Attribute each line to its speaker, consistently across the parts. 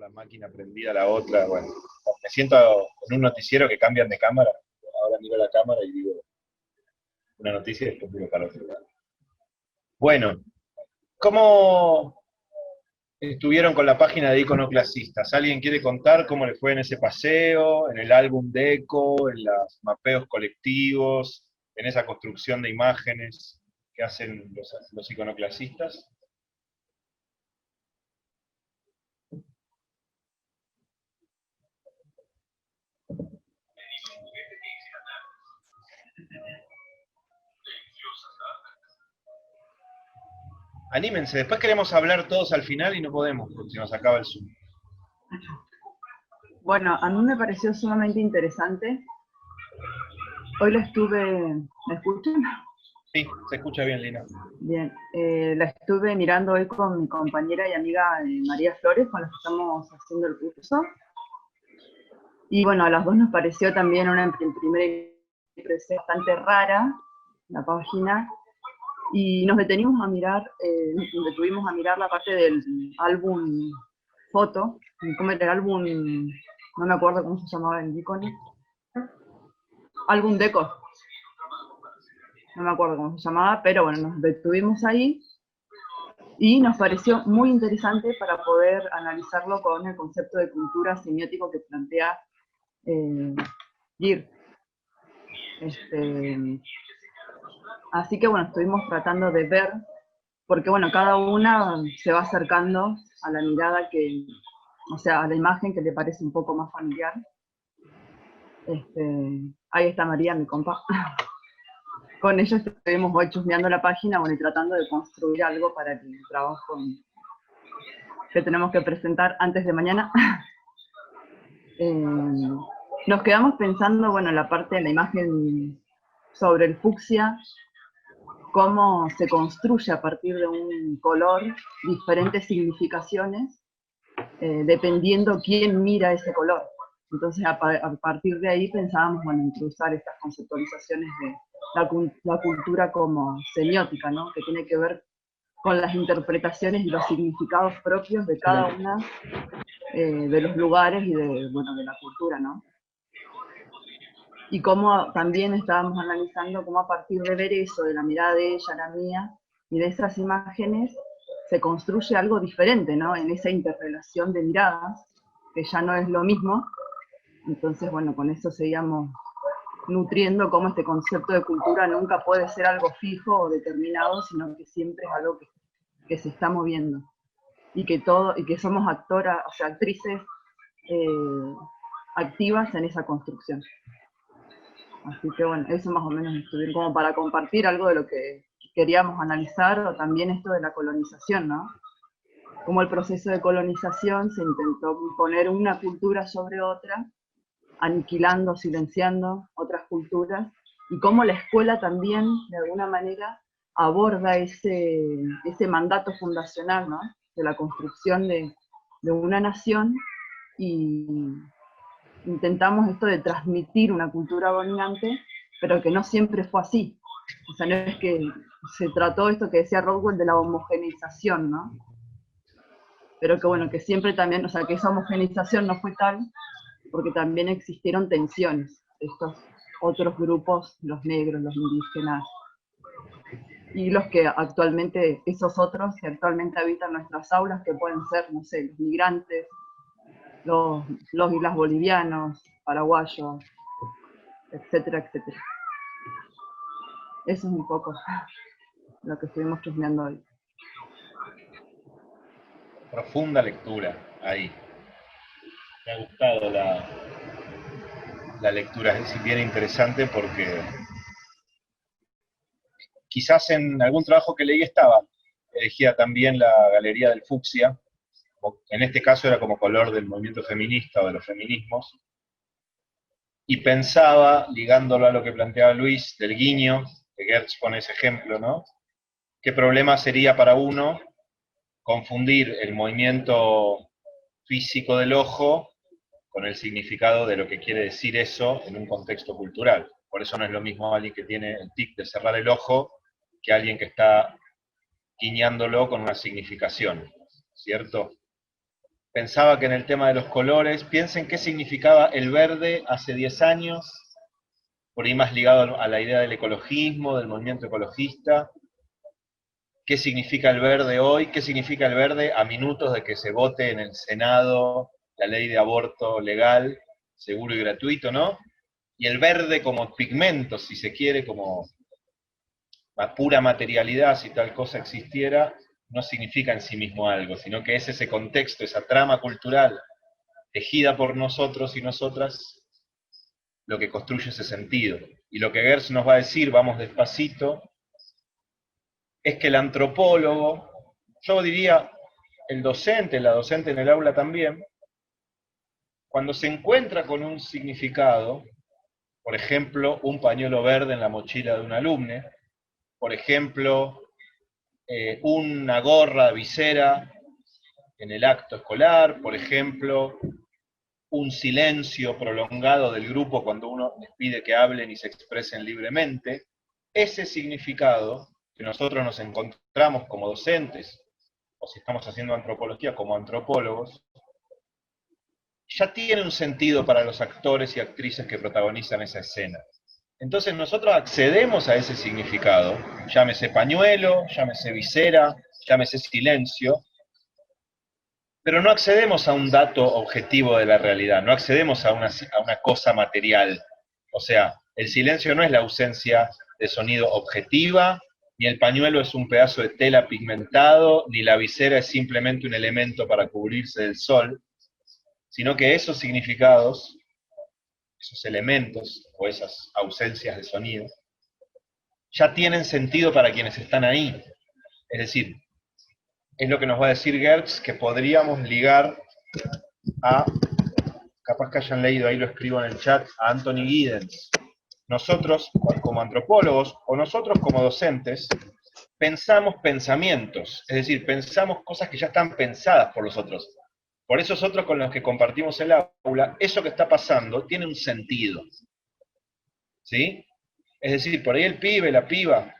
Speaker 1: la máquina prendida, la otra, bueno. Me siento en un noticiero que cambian de cámara. Ahora miro la cámara y digo una noticia y después miro para otro lado. Bueno, ¿cómo estuvieron con la página de Iconoclasistas? ¿Alguien quiere contar cómo le fue en ese paseo, en el álbum Deco, en los mapeos colectivos, en esa construcción de imágenes que hacen los iconoclasistas? Anímense, después queremos hablar todos al final y no podemos porque se nos acaba el Zoom.
Speaker 2: Bueno, a mí me pareció sumamente interesante. Hoy la estuve... ¿Me escuchan?
Speaker 1: Sí, se escucha bien, Lina.
Speaker 2: Bien, la estuve mirando hoy con mi compañera y amiga María Flores, con la que estamos haciendo el curso. Y bueno, a las dos nos pareció también una primera impresión bastante rara, la página. Y nos detuvimos a mirar la parte del álbum foto, ¿cómo era el álbum? No me acuerdo cómo se llamaba en Iconic. Álbum Deco. No me acuerdo cómo se llamaba, pero bueno, nos detuvimos ahí y nos pareció muy interesante para poder analizarlo con el concepto de cultura semiótico que plantea Gir. Así que bueno, estuvimos tratando de ver, porque bueno, cada una se va acercando a la mirada o sea, a la imagen que le parece un poco más familiar. Ahí está María, mi compa. Con ella estuvimos hoy chusmeando la página, bueno, y tratando de construir algo para el trabajo que tenemos que presentar antes de mañana. Nos quedamos pensando, bueno, en la parte de la imagen sobre el fucsia, cómo se construye a partir de un color diferentes significaciones, dependiendo quién mira ese color. Entonces, a partir de ahí pensábamos, bueno, en usar estas conceptualizaciones de la cultura como semiótica, ¿no? Que tiene que ver con las interpretaciones y los significados propios de cada una de los lugares y de la cultura, ¿no? Y cómo también estábamos analizando cómo a partir de ver eso, de la mirada de ella, la mía, y de esas imágenes, se construye algo diferente, ¿no? En esa interrelación de miradas, que ya no es lo mismo. Entonces, bueno, con eso seguíamos nutriendo cómo este concepto de cultura nunca puede ser algo fijo o determinado, sino que siempre es algo que se está moviendo. Y que somos actoras, o sea, actrices activas en esa construcción. Así que bueno, eso más o menos estuvieron como para compartir algo de lo que queríamos analizar, o también esto de la colonización, ¿no? Como el proceso de colonización se intentó imponer una cultura sobre otra, aniquilando, silenciando otras culturas, y cómo la escuela también, de alguna manera, aborda ese mandato fundacional, ¿no? De la construcción de una nación, y intentamos esto de transmitir una cultura dominante, pero que no siempre fue así. O sea, no es que se trató esto que decía Rodwell de la homogeneización, ¿no? Pero que bueno, que siempre también, o sea, que esa homogeneización no fue tal, porque también existieron tensiones. Estos otros grupos, los negros, los indígenas, y los que actualmente, esos otros que actualmente habitan nuestras aulas, que pueden ser, no sé, los migrantes, los y las bolivianos, paraguayos, etcétera, etcétera. Eso es un poco lo que estuvimos chusmeando hoy.
Speaker 1: Profunda lectura ahí. Me ha gustado la lectura, es bien interesante porque quizás en algún trabajo que leí estaba, elegía también la Galería del Fucsia, en este caso era como color del movimiento feminista o de los feminismos, y pensaba, ligándolo a lo que planteaba Luis, del guiño, que Gertz pone ese ejemplo, ¿no? ¿Qué problema sería para uno confundir el movimiento físico del ojo con el significado de lo que quiere decir eso en un contexto cultural? Por eso no es lo mismo alguien que tiene el tic de cerrar el ojo que alguien que está guiñándolo con una significación, ¿cierto? pensaba que en el tema de los colores, piensen qué significaba el verde hace 10 años, por ahí más ligado a la idea del ecologismo, del movimiento ecologista, qué significa el verde hoy, qué significa el verde a minutos de que se vote en el Senado la ley de aborto legal, seguro y gratuito, ¿no? Y el verde como pigmento, si se quiere, como pura materialidad, si tal cosa existiera, no significa en sí mismo algo, sino que es ese contexto, esa trama cultural tejida por nosotros y nosotras, lo que construye ese sentido. Y lo que Gertz nos va a decir, vamos despacito, es que el antropólogo, yo diría el docente, la docente en el aula también, cuando se encuentra con un significado, por ejemplo, un pañuelo verde en la mochila de un alumno, por ejemplo, una gorra visera en el acto escolar, por ejemplo, un silencio prolongado del grupo cuando uno les pide que hablen y se expresen libremente, ese significado que nosotros nos encontramos como docentes, o si estamos haciendo antropología como antropólogos, ya tiene un sentido para los actores y actrices que protagonizan esa escena. Entonces nosotros accedemos a ese significado, llámese pañuelo, llámese visera, llámese silencio, pero no accedemos a un dato objetivo de la realidad, no accedemos a una cosa material. O sea, el silencio no es la ausencia de sonido objetiva, ni el pañuelo es un pedazo de tela pigmentado, ni la visera es simplemente un elemento para cubrirse del sol, sino que esos significados, esos elementos o esas ausencias de sonido, ya tienen sentido para quienes están ahí. Es decir, es lo que nos va a decir Gertz, que podríamos ligar a, capaz que hayan leído, ahí lo escribo en el chat, a Anthony Giddens. Nosotros, como antropólogos, o nosotros como docentes, pensamos pensamientos, es decir, pensamos cosas que ya están pensadas por los otros. Por esos otros con los que compartimos el aula, eso que está pasando tiene un sentido. ¿Sí? Es decir, por ahí el pibe, la piba,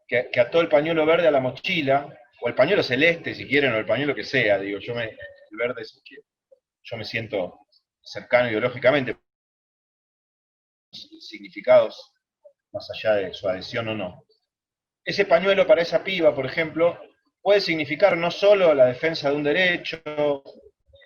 Speaker 1: que ató el pañuelo verde a la mochila, o el pañuelo celeste, si quieren, o el pañuelo que sea, digo, el verde es el que yo me siento cercano ideológicamente, significados más allá de su adhesión o no. Ese pañuelo para esa piba, por ejemplo, puede significar no solo la defensa de un derecho,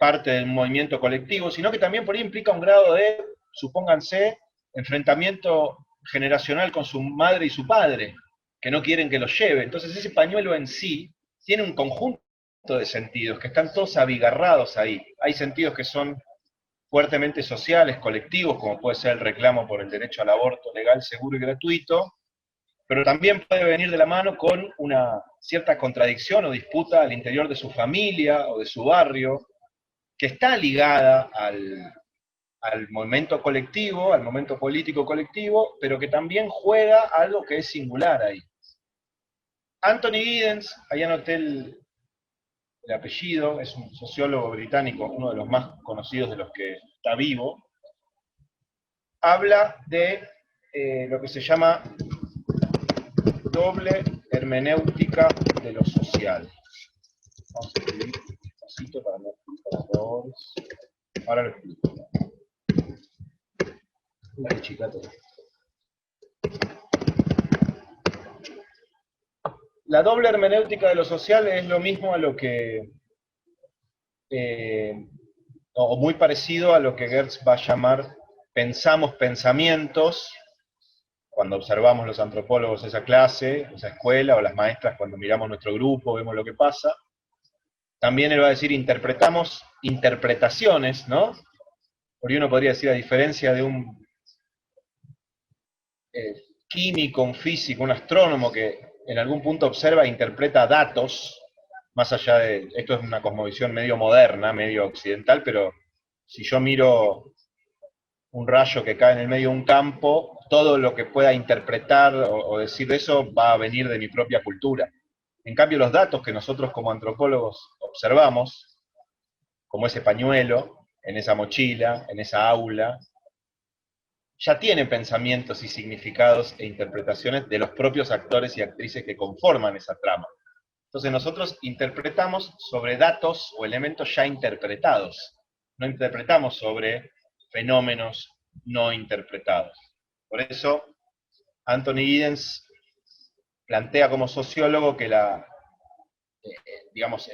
Speaker 1: parte del movimiento colectivo, sino que también por ahí implica un grado de, supónganse, enfrentamiento generacional con su madre y su padre, que no quieren que lo lleve. Entonces ese pañuelo en sí tiene un conjunto de sentidos que están todos abigarrados ahí. Hay sentidos que son fuertemente sociales, colectivos, como puede ser el reclamo por el derecho al aborto legal, seguro y gratuito, pero también puede venir de la mano con una cierta contradicción o disputa al interior de su familia o de su barrio, que está ligada al momento colectivo, al momento político colectivo, pero que también juega algo que es singular ahí. Anthony Giddens, ahí anoté el apellido, es un sociólogo británico, uno de los más conocidos de los que está vivo, habla de lo que se llama doble hermenéutica de lo social. Vamos a escribir despacito para no explicar errores. Ahora lo explico. Ay, chicato. La doble hermenéutica de lo social es lo mismo a lo que, o muy parecido a lo que Gertz va a llamar pensamos pensamientos, cuando observamos los antropólogos esa clase, esa escuela, o las maestras cuando miramos nuestro grupo, vemos lo que pasa. También él va a decir interpretamos interpretaciones, ¿no? Porque uno podría decir, a diferencia de un químico, un físico, un astrónomo que en algún punto observa e interpreta datos, más allá de, esto es una cosmovisión medio moderna, medio occidental, pero si yo miro un rayo que cae en el medio de un campo, todo lo que pueda interpretar o decir de eso va a venir de mi propia cultura. En cambio, los datos que nosotros como antropólogos observamos, como ese pañuelo, en esa mochila, en esa aula, ya tienen pensamientos y significados e interpretaciones de los propios actores y actrices que conforman esa trama. Entonces nosotros interpretamos sobre datos o elementos ya interpretados, no interpretamos sobre fenómenos no interpretados. Por eso Anthony Giddens plantea como sociólogo que digamos,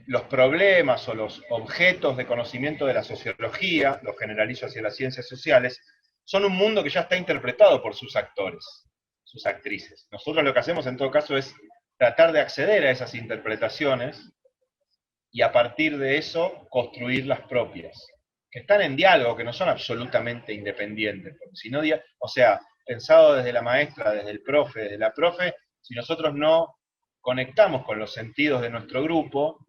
Speaker 1: los problemas o los objetos de conocimiento de la sociología, los generalizo hacia las ciencias sociales, son un mundo que ya está interpretado por sus actores, sus actrices. Nosotros lo que hacemos en todo caso es tratar de acceder a esas interpretaciones y a partir de eso construir las propias, que están en diálogo, que no son absolutamente independientes, porque si no, o sea, pensado desde la maestra, desde el profe, desde la profe, si nosotros no conectamos con los sentidos de nuestro grupo,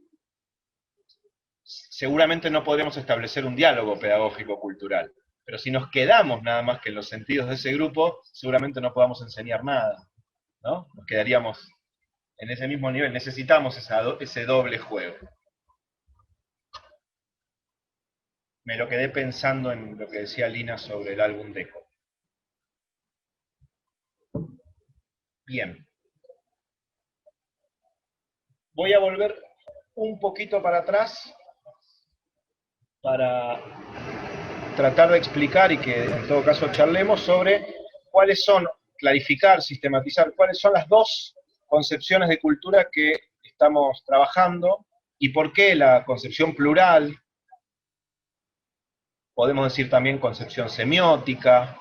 Speaker 1: seguramente no podremos establecer un diálogo pedagógico-cultural. Pero si nos quedamos nada más que en los sentidos de ese grupo, seguramente no podamos enseñar nada, ¿no? Nos quedaríamos en ese mismo nivel. Necesitamos ese doble juego. Me lo quedé pensando en lo que decía Lina sobre el álbum Deco. Bien. Voy a volver un poquito para atrás para tratar de explicar y que en todo caso charlemos sobre cuáles son, clarificar, sistematizar, cuáles son las dos concepciones de cultura que estamos trabajando y por qué la concepción plural, podemos decir también concepción semiótica,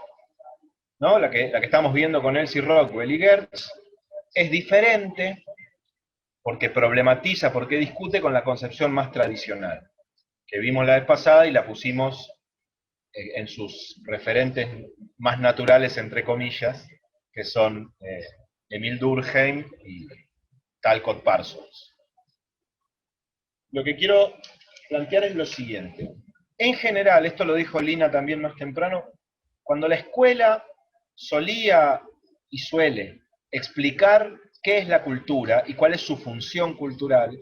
Speaker 1: ¿no? La que estamos viendo con Elsie Rockwell y Gertz, es diferente porque problematiza, porque discute con la concepción más tradicional, que vimos la vez pasada y la pusimos en sus referentes más naturales, entre comillas, que son Emile Durkheim y Talcott Parsons. Lo que quiero plantear es lo siguiente. En general, esto lo dijo Lina también más temprano, cuando la escuela solía y suele explicar qué es la cultura y cuál es su función cultural,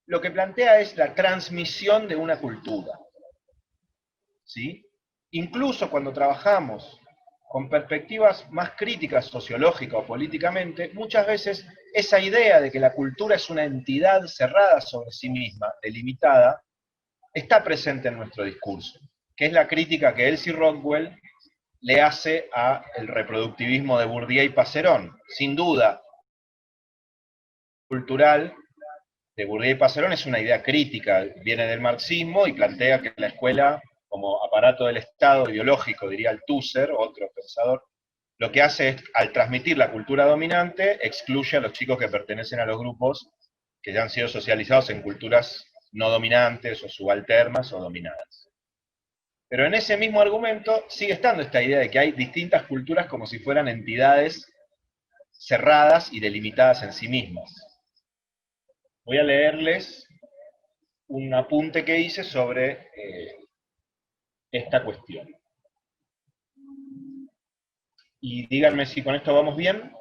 Speaker 1: lo que plantea es la transmisión de una cultura. ¿Sí? Incluso cuando trabajamos con perspectivas más críticas sociológica o políticamente, muchas veces esa idea de que la cultura es una entidad cerrada sobre sí misma, delimitada, está presente en nuestro discurso, que es la crítica que Elsie Rockwell le hace al reproductivismo de Bourdieu y Passerón. Sin duda, cultural de Bourdieu y Passerón es una idea crítica, viene del marxismo y plantea que la escuela, como aparato del Estado ideológico, diría Althusser, otro pensador, lo que hace es, al transmitir la cultura dominante, excluye a los chicos que pertenecen a los grupos que ya han sido socializados en culturas no dominantes o subalternas o dominadas. Pero en ese mismo argumento sigue estando esta idea de que hay distintas culturas como si fueran entidades cerradas y delimitadas en sí mismas. Voy a leerles un apunte que hice sobre esta cuestión. Y díganme si con esto vamos bien,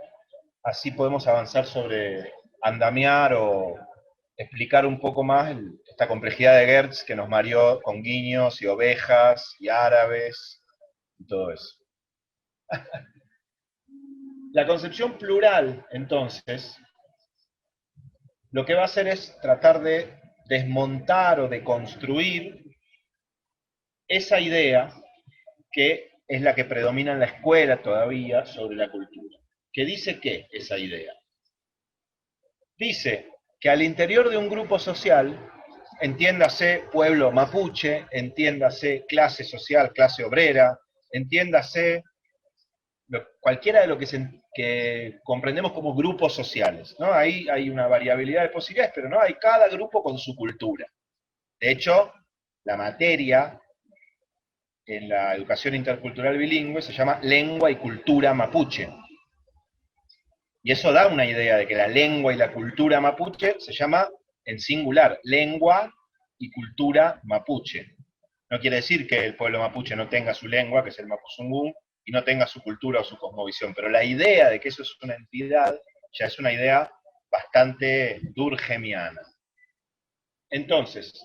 Speaker 1: así podemos avanzar sobre andamiar o explicar un poco más esta complejidad de Gertz que nos mareó con guiños y ovejas y árabes y todo eso. La concepción plural, entonces, lo que va a hacer es tratar de desmontar o de construir esa idea que es la que predomina en la escuela todavía sobre la cultura. ¿Qué dice qué esa idea? Dice que al interior de un grupo social, entiéndase pueblo mapuche, entiéndase clase social, clase obrera, entiéndase cualquiera de lo que comprendemos como grupos sociales, ¿no? Ahí hay una variabilidad de posibilidades, pero no hay cada grupo con su cultura. De hecho, la materia en la educación intercultural bilingüe se llama lengua y cultura mapuche. Y eso da una idea de que la lengua y la cultura mapuche se llama en singular, lengua y cultura mapuche. No quiere decir que el pueblo mapuche no tenga su lengua, que es el mapuzungún, y no tenga su cultura o su cosmovisión, pero la idea de que eso es una entidad ya es una idea bastante durkheimiana. Entonces,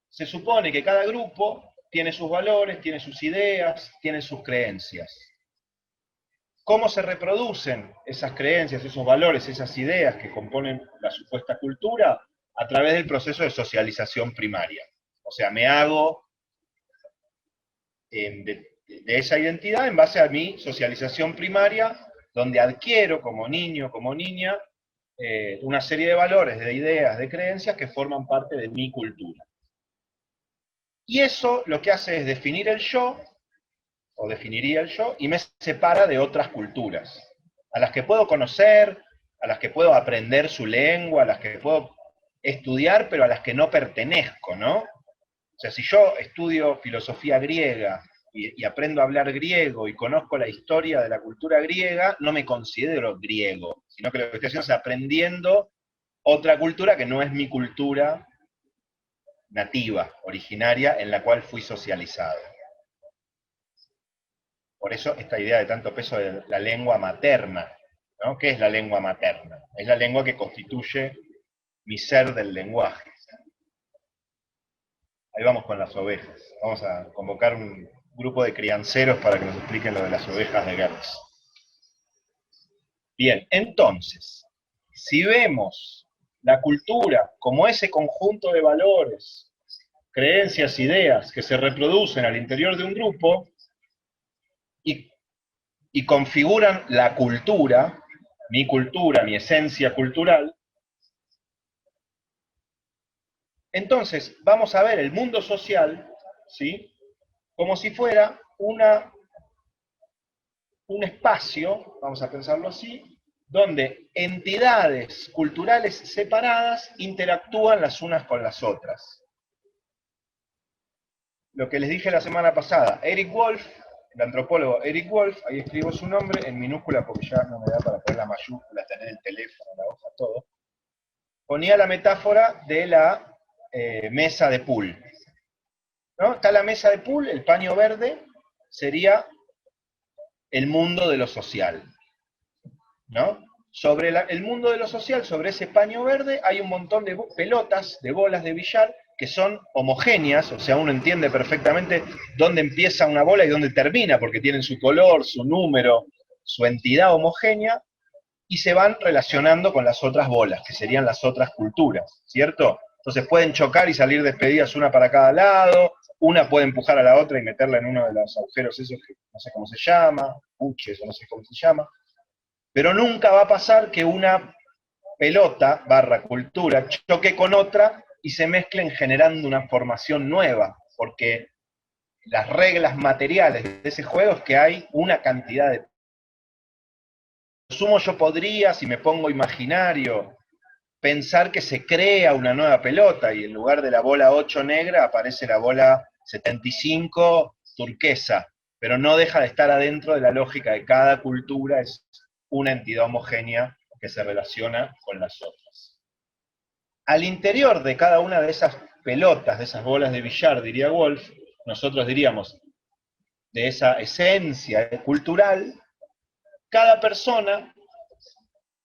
Speaker 1: se supone que cada grupo tiene sus valores, tiene sus ideas, tiene sus creencias. cómo se reproducen esas creencias, esos valores, esas ideas que componen la supuesta cultura a través del proceso de socialización primaria. O sea, me hago de esa identidad en base a mi socialización primaria, donde adquiero como niño, como niña, una serie de valores, de ideas, de creencias que forman parte de mi cultura. Y eso lo que hace es definir el yo, o definiría el yo, y me separa de otras culturas, a las que puedo conocer, a las que puedo aprender su lengua, a las que puedo estudiar, pero a las que no pertenezco, ¿no? O sea, si yo estudio filosofía griega y aprendo a hablar griego y conozco la historia de la cultura griega, no me considero griego, sino que lo que estoy haciendo es aprendiendo otra cultura que no es mi cultura nativa, originaria, en la cual fui socializado. Por eso esta idea de tanto peso de la lengua materna, ¿no? ¿Qué es la lengua materna? Es la lengua que constituye mi ser del lenguaje. Ahí vamos con las ovejas. Vamos a convocar un grupo de crianceros para que nos expliquen lo de las ovejas de Goetz. Bien, entonces, si vemos la cultura como ese conjunto de valores, creencias, ideas que se reproducen al interior de un grupo y configuran la cultura, mi esencia cultural, entonces vamos a ver el mundo social, ¿sí?, como si fuera un espacio, vamos a pensarlo así, donde entidades culturales separadas interactúan las unas con las otras. Lo que les dije la semana pasada, Eric Wolf, el antropólogo Eric Wolf, ahí escribo su nombre en minúscula porque ya no me da para poner la mayúscula, tener el teléfono, la hoja, todo, ponía la metáfora de la mesa de pool, ¿no? Está la mesa de pool, el paño verde sería el mundo de lo social, ¿no? Sobre el mundo de lo social, sobre ese paño verde, hay un montón de pelotas, de bolas de billar, que son homogéneas, o sea, uno entiende perfectamente dónde empieza una bola y dónde termina, porque tienen su color, su número, su entidad homogénea, y se van relacionando con las otras bolas, que serían las otras culturas, ¿cierto? Entonces pueden chocar y salir despedidas una para cada lado, una puede empujar a la otra y meterla en uno de los agujeros esos que no sé cómo se llama, buches o no sé cómo se llama, pero nunca va a pasar que una pelota barra cultura choque con otra y se mezclen generando una formación nueva, porque las reglas materiales de ese juego es que hay una cantidad de... Sumo yo podría, si me pongo imaginario, pensar que se crea una nueva pelota y en lugar de la bola 8 negra aparece la bola 75 turquesa, pero no deja de estar adentro de la lógica de cada cultura, es una entidad homogénea que se relaciona con las otras. Al interior de cada una de esas pelotas, de esas bolas de billar, diría Wolf, nosotros diríamos, de esa esencia cultural, cada persona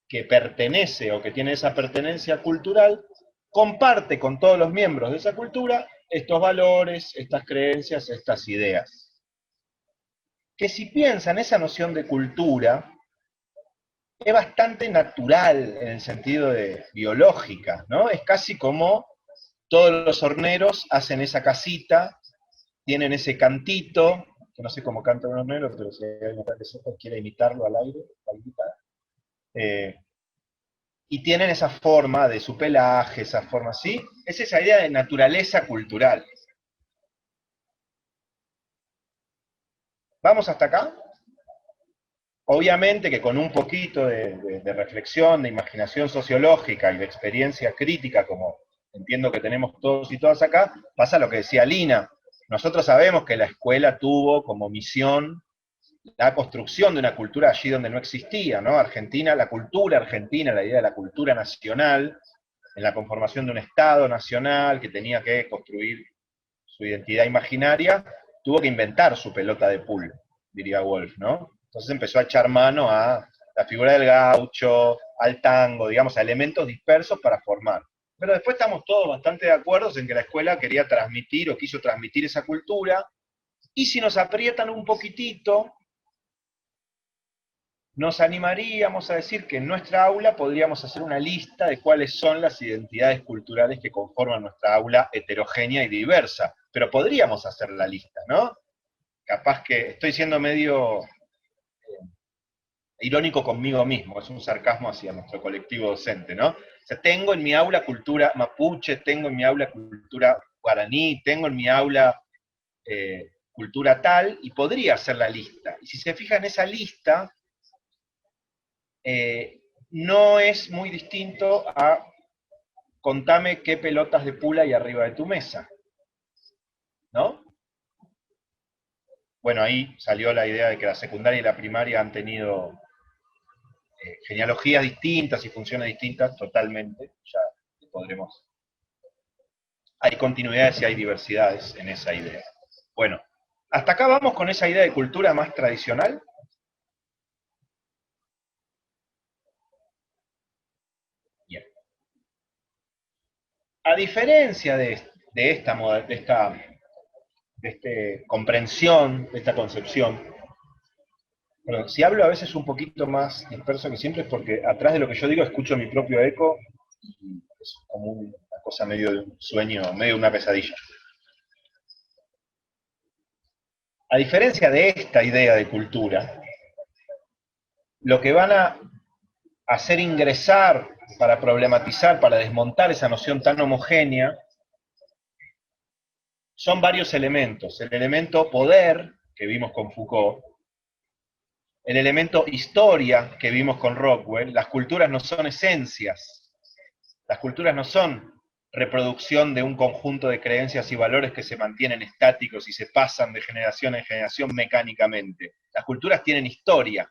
Speaker 1: que pertenece o que tiene esa pertenencia cultural comparte con todos los miembros de esa cultura estos valores, estas creencias, estas ideas. Que si piensan esa noción de cultura, es bastante natural en el sentido de biológica, ¿no? Es casi como todos los horneros hacen esa casita, tienen ese cantito, que no sé cómo canta un hornero, pero si hay alguien que quiere imitarlo al aire, y tienen esa forma de su pelaje, esa forma así, es esa idea de naturaleza cultural. ¿Vamos hasta acá? Obviamente que con un poquito de reflexión, de imaginación sociológica y de experiencia crítica, como entiendo que tenemos todos y todas acá, pasa lo que decía Lina. Nosotros sabemos que la escuela tuvo como misión la construcción de una cultura allí donde no existía, ¿no? Argentina, la cultura argentina, la idea de la cultura nacional, en la conformación de un Estado nacional que tenía que construir su identidad imaginaria, tuvo que inventar su pelota de pool, diría Wolf, ¿no? Entonces empezó a echar mano a la figura del gaucho, al tango, digamos, a elementos dispersos para formar. Pero después estamos todos bastante de acuerdo en que la escuela quería transmitir o quiso transmitir esa cultura, y si nos aprietan un poquitito, nos animaríamos a decir que en nuestra aula podríamos hacer una lista de cuáles son las identidades culturales que conforman nuestra aula heterogénea y diversa. Pero podríamos hacer la lista, ¿no? Capaz que estoy siendo medio irónico conmigo mismo, es un sarcasmo hacia nuestro colectivo docente, ¿no? O sea, tengo en mi aula cultura mapuche, tengo en mi aula cultura guaraní, tengo en mi aula cultura tal, y podría hacer la lista. Y si se fija en esa lista, no es muy distinto a contame qué pelotas de pool hay arriba de tu mesa, ¿no? Bueno, ahí salió la idea de que la secundaria y la primaria han tenido genealogías distintas y funciones distintas, totalmente, ya podremos. Hay continuidades y hay diversidades en esa idea. Bueno, hasta acá vamos con esa idea de cultura más tradicional. Bien. A diferencia de esta comprensión, de esta concepción, pero si hablo a veces un poquito más disperso que siempre es porque atrás de lo que yo digo escucho mi propio eco y es como una cosa medio de un sueño, medio de una pesadilla. A diferencia de esta idea de cultura, lo que van a hacer ingresar para problematizar, para desmontar esa noción tan homogénea, son varios elementos. El elemento poder, que vimos con Foucault, el elemento historia, que vimos con Rockwell. Las culturas no son esencias, las culturas no son reproducción de un conjunto de creencias y valores que se mantienen estáticos y se pasan de generación en generación mecánicamente. Las culturas tienen historia.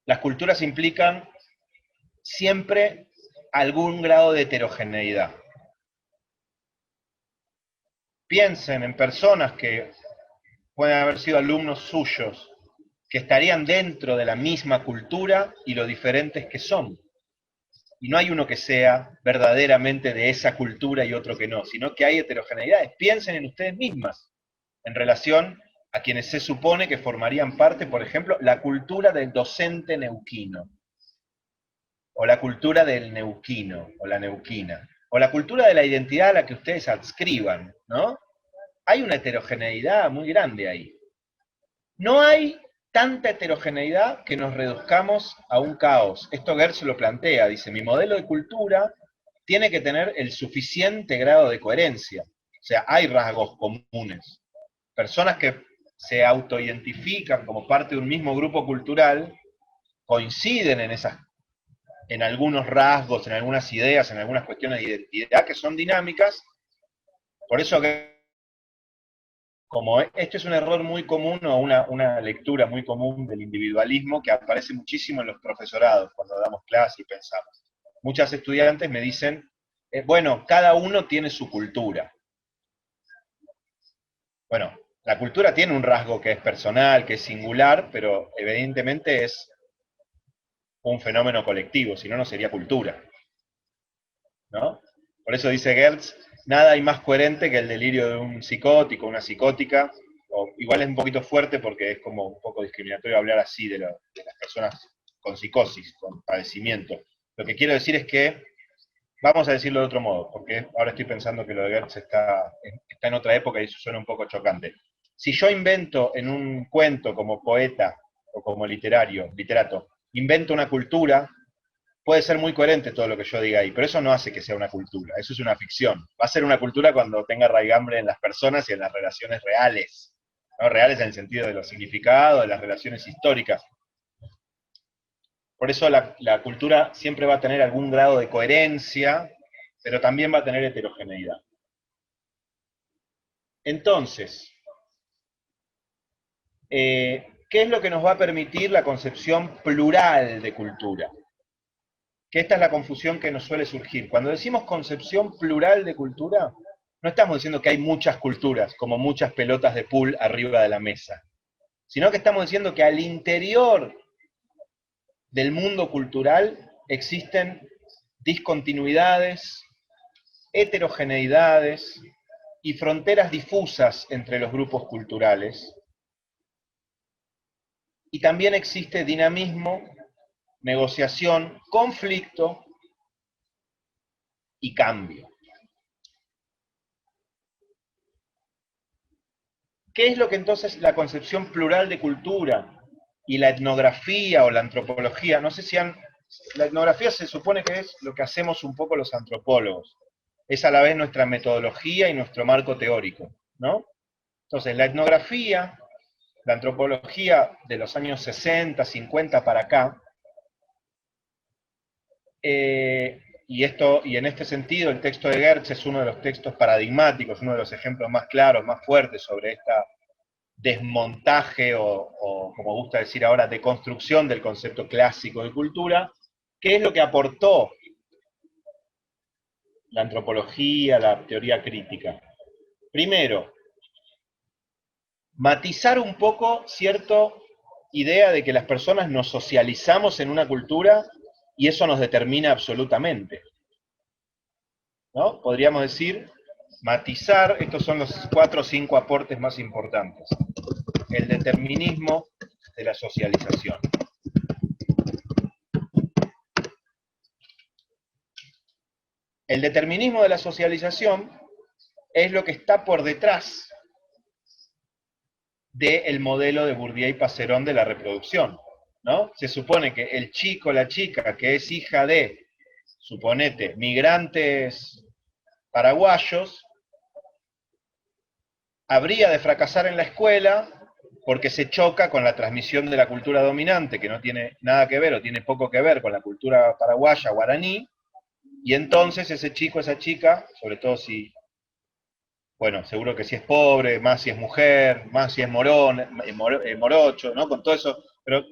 Speaker 1: Las culturas implican siempre algún grado de heterogeneidad. Piensen en personas que pueden haber sido alumnos suyos, que estarían dentro de la misma cultura y lo diferentes que son. Y no hay uno que sea verdaderamente de esa cultura y otro que no, sino que hay heterogeneidades. Piensen en ustedes mismas, en relación a quienes se supone que formarían parte, por ejemplo, la cultura del docente neuquino, o la cultura del neuquino, o la neuquina, o la cultura de la identidad a la que ustedes adscriban, ¿no? Hay una heterogeneidad muy grande ahí. No hay tanta heterogeneidad que nos reduzcamos a un caos. Esto Gertz lo plantea, dice, mi modelo de cultura tiene que tener el suficiente grado de coherencia. O sea, hay rasgos comunes. Personas que se autoidentifican como parte de un mismo grupo cultural coinciden en algunos rasgos, en algunas ideas, en algunas cuestiones de identidad que son dinámicas. Por eso como este es un error muy común o una lectura muy común del individualismo que aparece muchísimo en los profesorados cuando damos clase y pensamos. Muchas estudiantes me dicen, bueno, cada uno tiene su cultura. Bueno, la cultura tiene un rasgo que es personal, que es singular, pero evidentemente es un fenómeno colectivo, si no, no sería cultura, ¿no? Por eso dice Gertz, nada hay más coherente que el delirio de un psicótico, una psicótica, o igual es un poquito fuerte porque es como un poco discriminatorio hablar así de las personas con psicosis, con padecimiento. Lo que quiero decir es que, vamos a decirlo de otro modo, porque ahora estoy pensando que lo de Gertz está en otra época y eso suena un poco chocante. Si yo invento en un cuento como poeta o como literato, invento una cultura, puede ser muy coherente todo lo que yo diga ahí, pero eso no hace que sea una cultura, eso es una ficción. Va a ser una cultura cuando tenga raigambre en las personas y en las relaciones reales, ¿no? Reales en el sentido de los significados, de las relaciones históricas. Por eso la cultura siempre va a tener algún grado de coherencia, pero también va a tener heterogeneidad. Entonces, ¿qué es lo que nos va a permitir la concepción plural de cultura? Que esta es la confusión que nos suele surgir. Cuando decimos concepción plural de cultura, no estamos diciendo que hay muchas culturas, como muchas pelotas de pool arriba de la mesa, sino que estamos diciendo que al interior del mundo cultural existen discontinuidades, heterogeneidades y fronteras difusas entre los grupos culturales, y también existe dinamismo, negociación, conflicto y cambio. ¿Qué es lo que entonces la concepción plural de cultura y la etnografía o la antropología? No sé si han... La etnografía se supone que es lo que hacemos un poco los antropólogos. Es a la vez nuestra metodología y nuestro marco teórico, ¿no? Entonces, la etnografía, la antropología de los años 60, 50 para acá, y en este sentido el texto de Gertz es uno de los textos paradigmáticos, uno de los ejemplos más claros, más fuertes sobre esta desmontaje o como gusta decir ahora, deconstrucción del concepto clásico de cultura. ¿Qué es lo que aportó la antropología, la teoría crítica? Primero, matizar un poco cierta idea de que las personas nos socializamos en una cultura y eso nos determina absolutamente, ¿no? Podríamos decir, matizar, estos son los 4 o 5 aportes más importantes. El determinismo de la socialización. El determinismo de la socialización es lo que está por detrás del modelo de Bourdieu y Passerón de la reproducción, ¿no? Se supone que el chico, la chica, que es hija de, suponete, migrantes paraguayos, habría de fracasar en la escuela porque se choca con la transmisión de la cultura dominante, que no tiene nada que ver o tiene poco que ver con la cultura paraguaya, guaraní, y entonces ese chico, esa chica, sobre todo si, bueno, seguro que si es pobre, más si es mujer, más si es morón, morocho, ¿no? Con todo eso, pero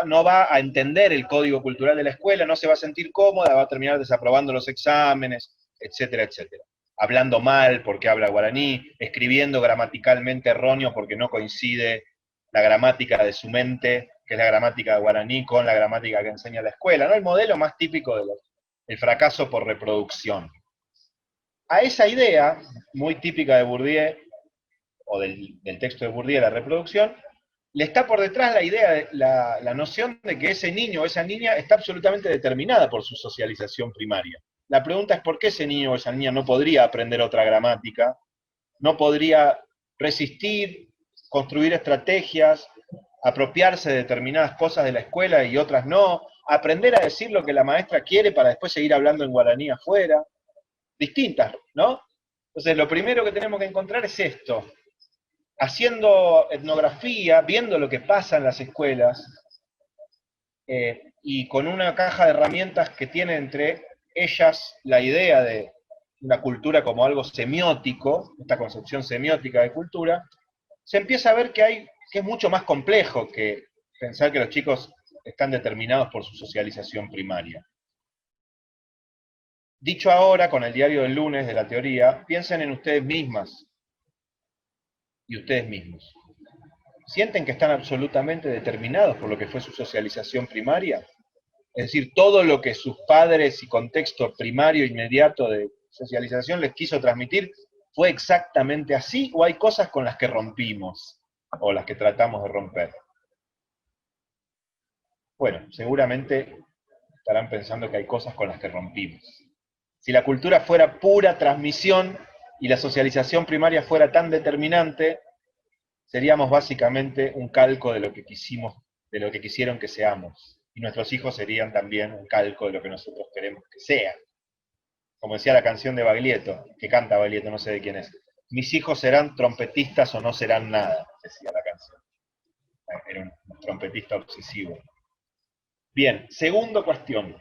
Speaker 1: no va a entender el código cultural de la escuela, no se va a sentir cómoda, va a terminar desaprobando los exámenes, etcétera, etcétera. Hablando mal porque habla guaraní, escribiendo gramaticalmente erróneo porque no coincide la gramática de su mente, que es la gramática guaraní, con la gramática que enseña la escuela, ¿no? El modelo más típico del fracaso por reproducción. A esa idea, muy típica de Bourdieu, o del texto de Bourdieu, la reproducción, le está por detrás la idea, la noción de que ese niño o esa niña está absolutamente determinada por su socialización primaria. La pregunta es por qué ese niño o esa niña no podría aprender otra gramática, no podría resistir, construir estrategias, apropiarse de determinadas cosas de la escuela y otras no, aprender a decir lo que la maestra quiere para después seguir hablando en guaraní afuera, distintas, ¿no? Entonces, lo primero que tenemos que encontrar es esto. Haciendo etnografía, viendo lo que pasa en las escuelas, y con una caja de herramientas que tiene entre ellas la idea de una cultura como algo semiótico, esta concepción semiótica de cultura, se empieza a ver que es mucho más complejo que pensar que los chicos están determinados por su socialización primaria. Dicho ahora, con el diario del lunes de la teoría, piensen en ustedes mismas y ustedes mismos. ¿Sienten que están absolutamente determinados por lo que fue su socialización primaria? Es decir, todo lo que sus padres y contexto primario inmediato de socialización les quiso transmitir fue exactamente así, o hay cosas con las que rompimos o las que tratamos de romper. Bueno, seguramente estarán pensando que hay cosas con las que rompimos. Si la cultura fuera pura transmisión y la socialización primaria fuera tan determinante, seríamos básicamente un calco de lo que quisimos, de lo que quisieron que seamos. Y nuestros hijos serían también un calco de lo que nosotros queremos que sean. Como decía la canción de Baglietto, que canta Baglietto, no sé de quién es. Mis hijos serán trompetistas o no serán nada, decía la canción. Era un trompetista obsesivo. Bien, segunda cuestión.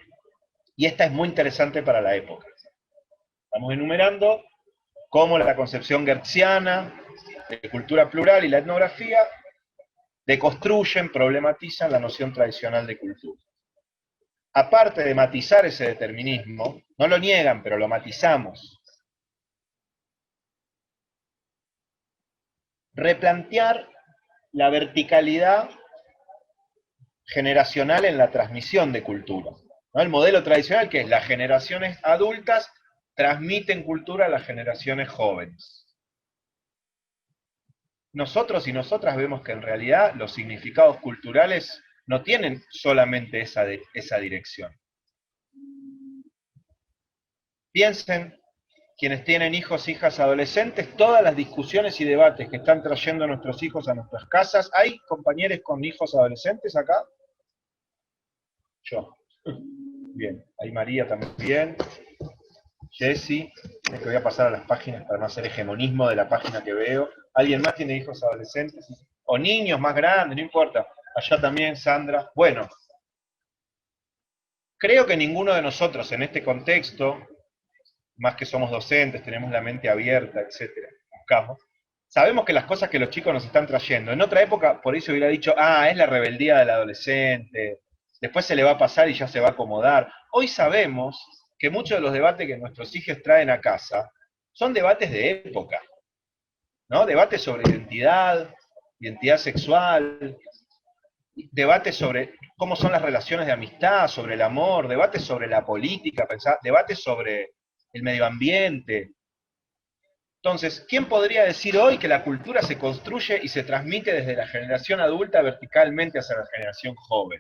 Speaker 1: Y esta es muy interesante para la época. Estamos enumerando cómo la concepción gertziana de cultura plural y la etnografía deconstruyen, problematizan la noción tradicional de cultura. Aparte de matizar ese determinismo, no lo niegan, pero lo matizamos. Replantear la verticalidad generacional en la transmisión de cultura, ¿no? El modelo tradicional, que es las generaciones adultas transmiten cultura a las generaciones jóvenes. nosotros y nosotras vemos que en realidad los significados culturales no tienen solamente esa dirección. Piensen, quienes tienen hijos, hijas, adolescentes, todas las discusiones y debates que están trayendo nuestros hijos a nuestras casas. ¿Hay compañeros con hijos adolescentes acá? Yo. Bien, ahí María también. Jessy, es que voy a pasar a las páginas para no hacer hegemonismo de la página que veo. ¿Alguien más tiene hijos adolescentes? O niños más grandes, no importa. Allá también, Sandra. Bueno, creo que ninguno de nosotros en este contexto, más que somos docentes, tenemos la mente abierta, etcétera, buscamos, sabemos que las cosas que los chicos nos están trayendo, en otra época por eso hubiera dicho, es la rebeldía del adolescente, después se le va a pasar y ya se va a acomodar. Hoy sabemos que muchos de los debates que nuestros hijos traen a casa son debates de época, ¿no? Debates sobre identidad sexual, debates sobre cómo son las relaciones de amistad, sobre el amor, debates sobre la política, debates sobre el medio ambiente. Entonces, ¿quién podría decir hoy que la cultura se construye y se transmite desde la generación adulta verticalmente hacia la generación joven?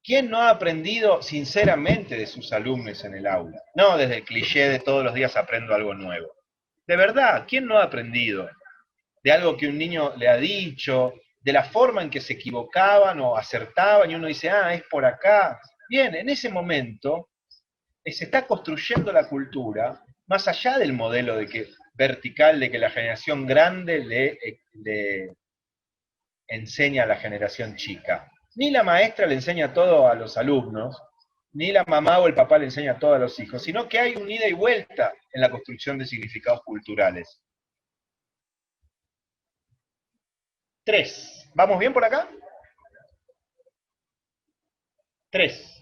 Speaker 1: ¿Quién no ha aprendido sinceramente de sus alumnos en el aula? No desde el cliché de todos los días aprendo algo nuevo. De verdad, ¿quién no ha aprendido de algo que un niño le ha dicho, de la forma en que se equivocaban o acertaban y uno dice, es por acá? Bien, en ese momento se está construyendo la cultura más allá del modelo vertical de que la generación grande le enseña a la generación chica. Ni la maestra le enseña todo a los alumnos, ni la mamá o el papá le enseña todo a los hijos, sino que hay un ida y vuelta en la construcción de significados culturales. 3. ¿Vamos bien por acá? 3.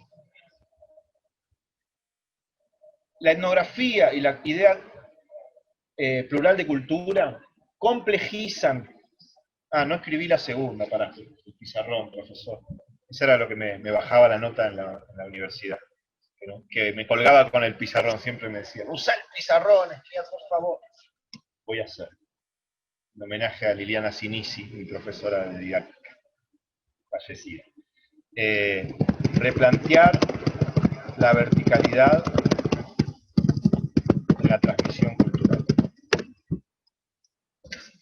Speaker 1: La etnografía y la idea plural de cultura complejizan. No escribí la segunda, para el pizarrón, profesor. Eso era lo que me bajaba la nota en la universidad. Que me colgaba con el pizarrón, siempre me decían, usa el pizarrón, escriba, por favor. Voy a hacer. Un homenaje a Liliana Sinisi, mi profesora de didáctica, fallecida. Replantear la verticalidad en la transmisión cultural.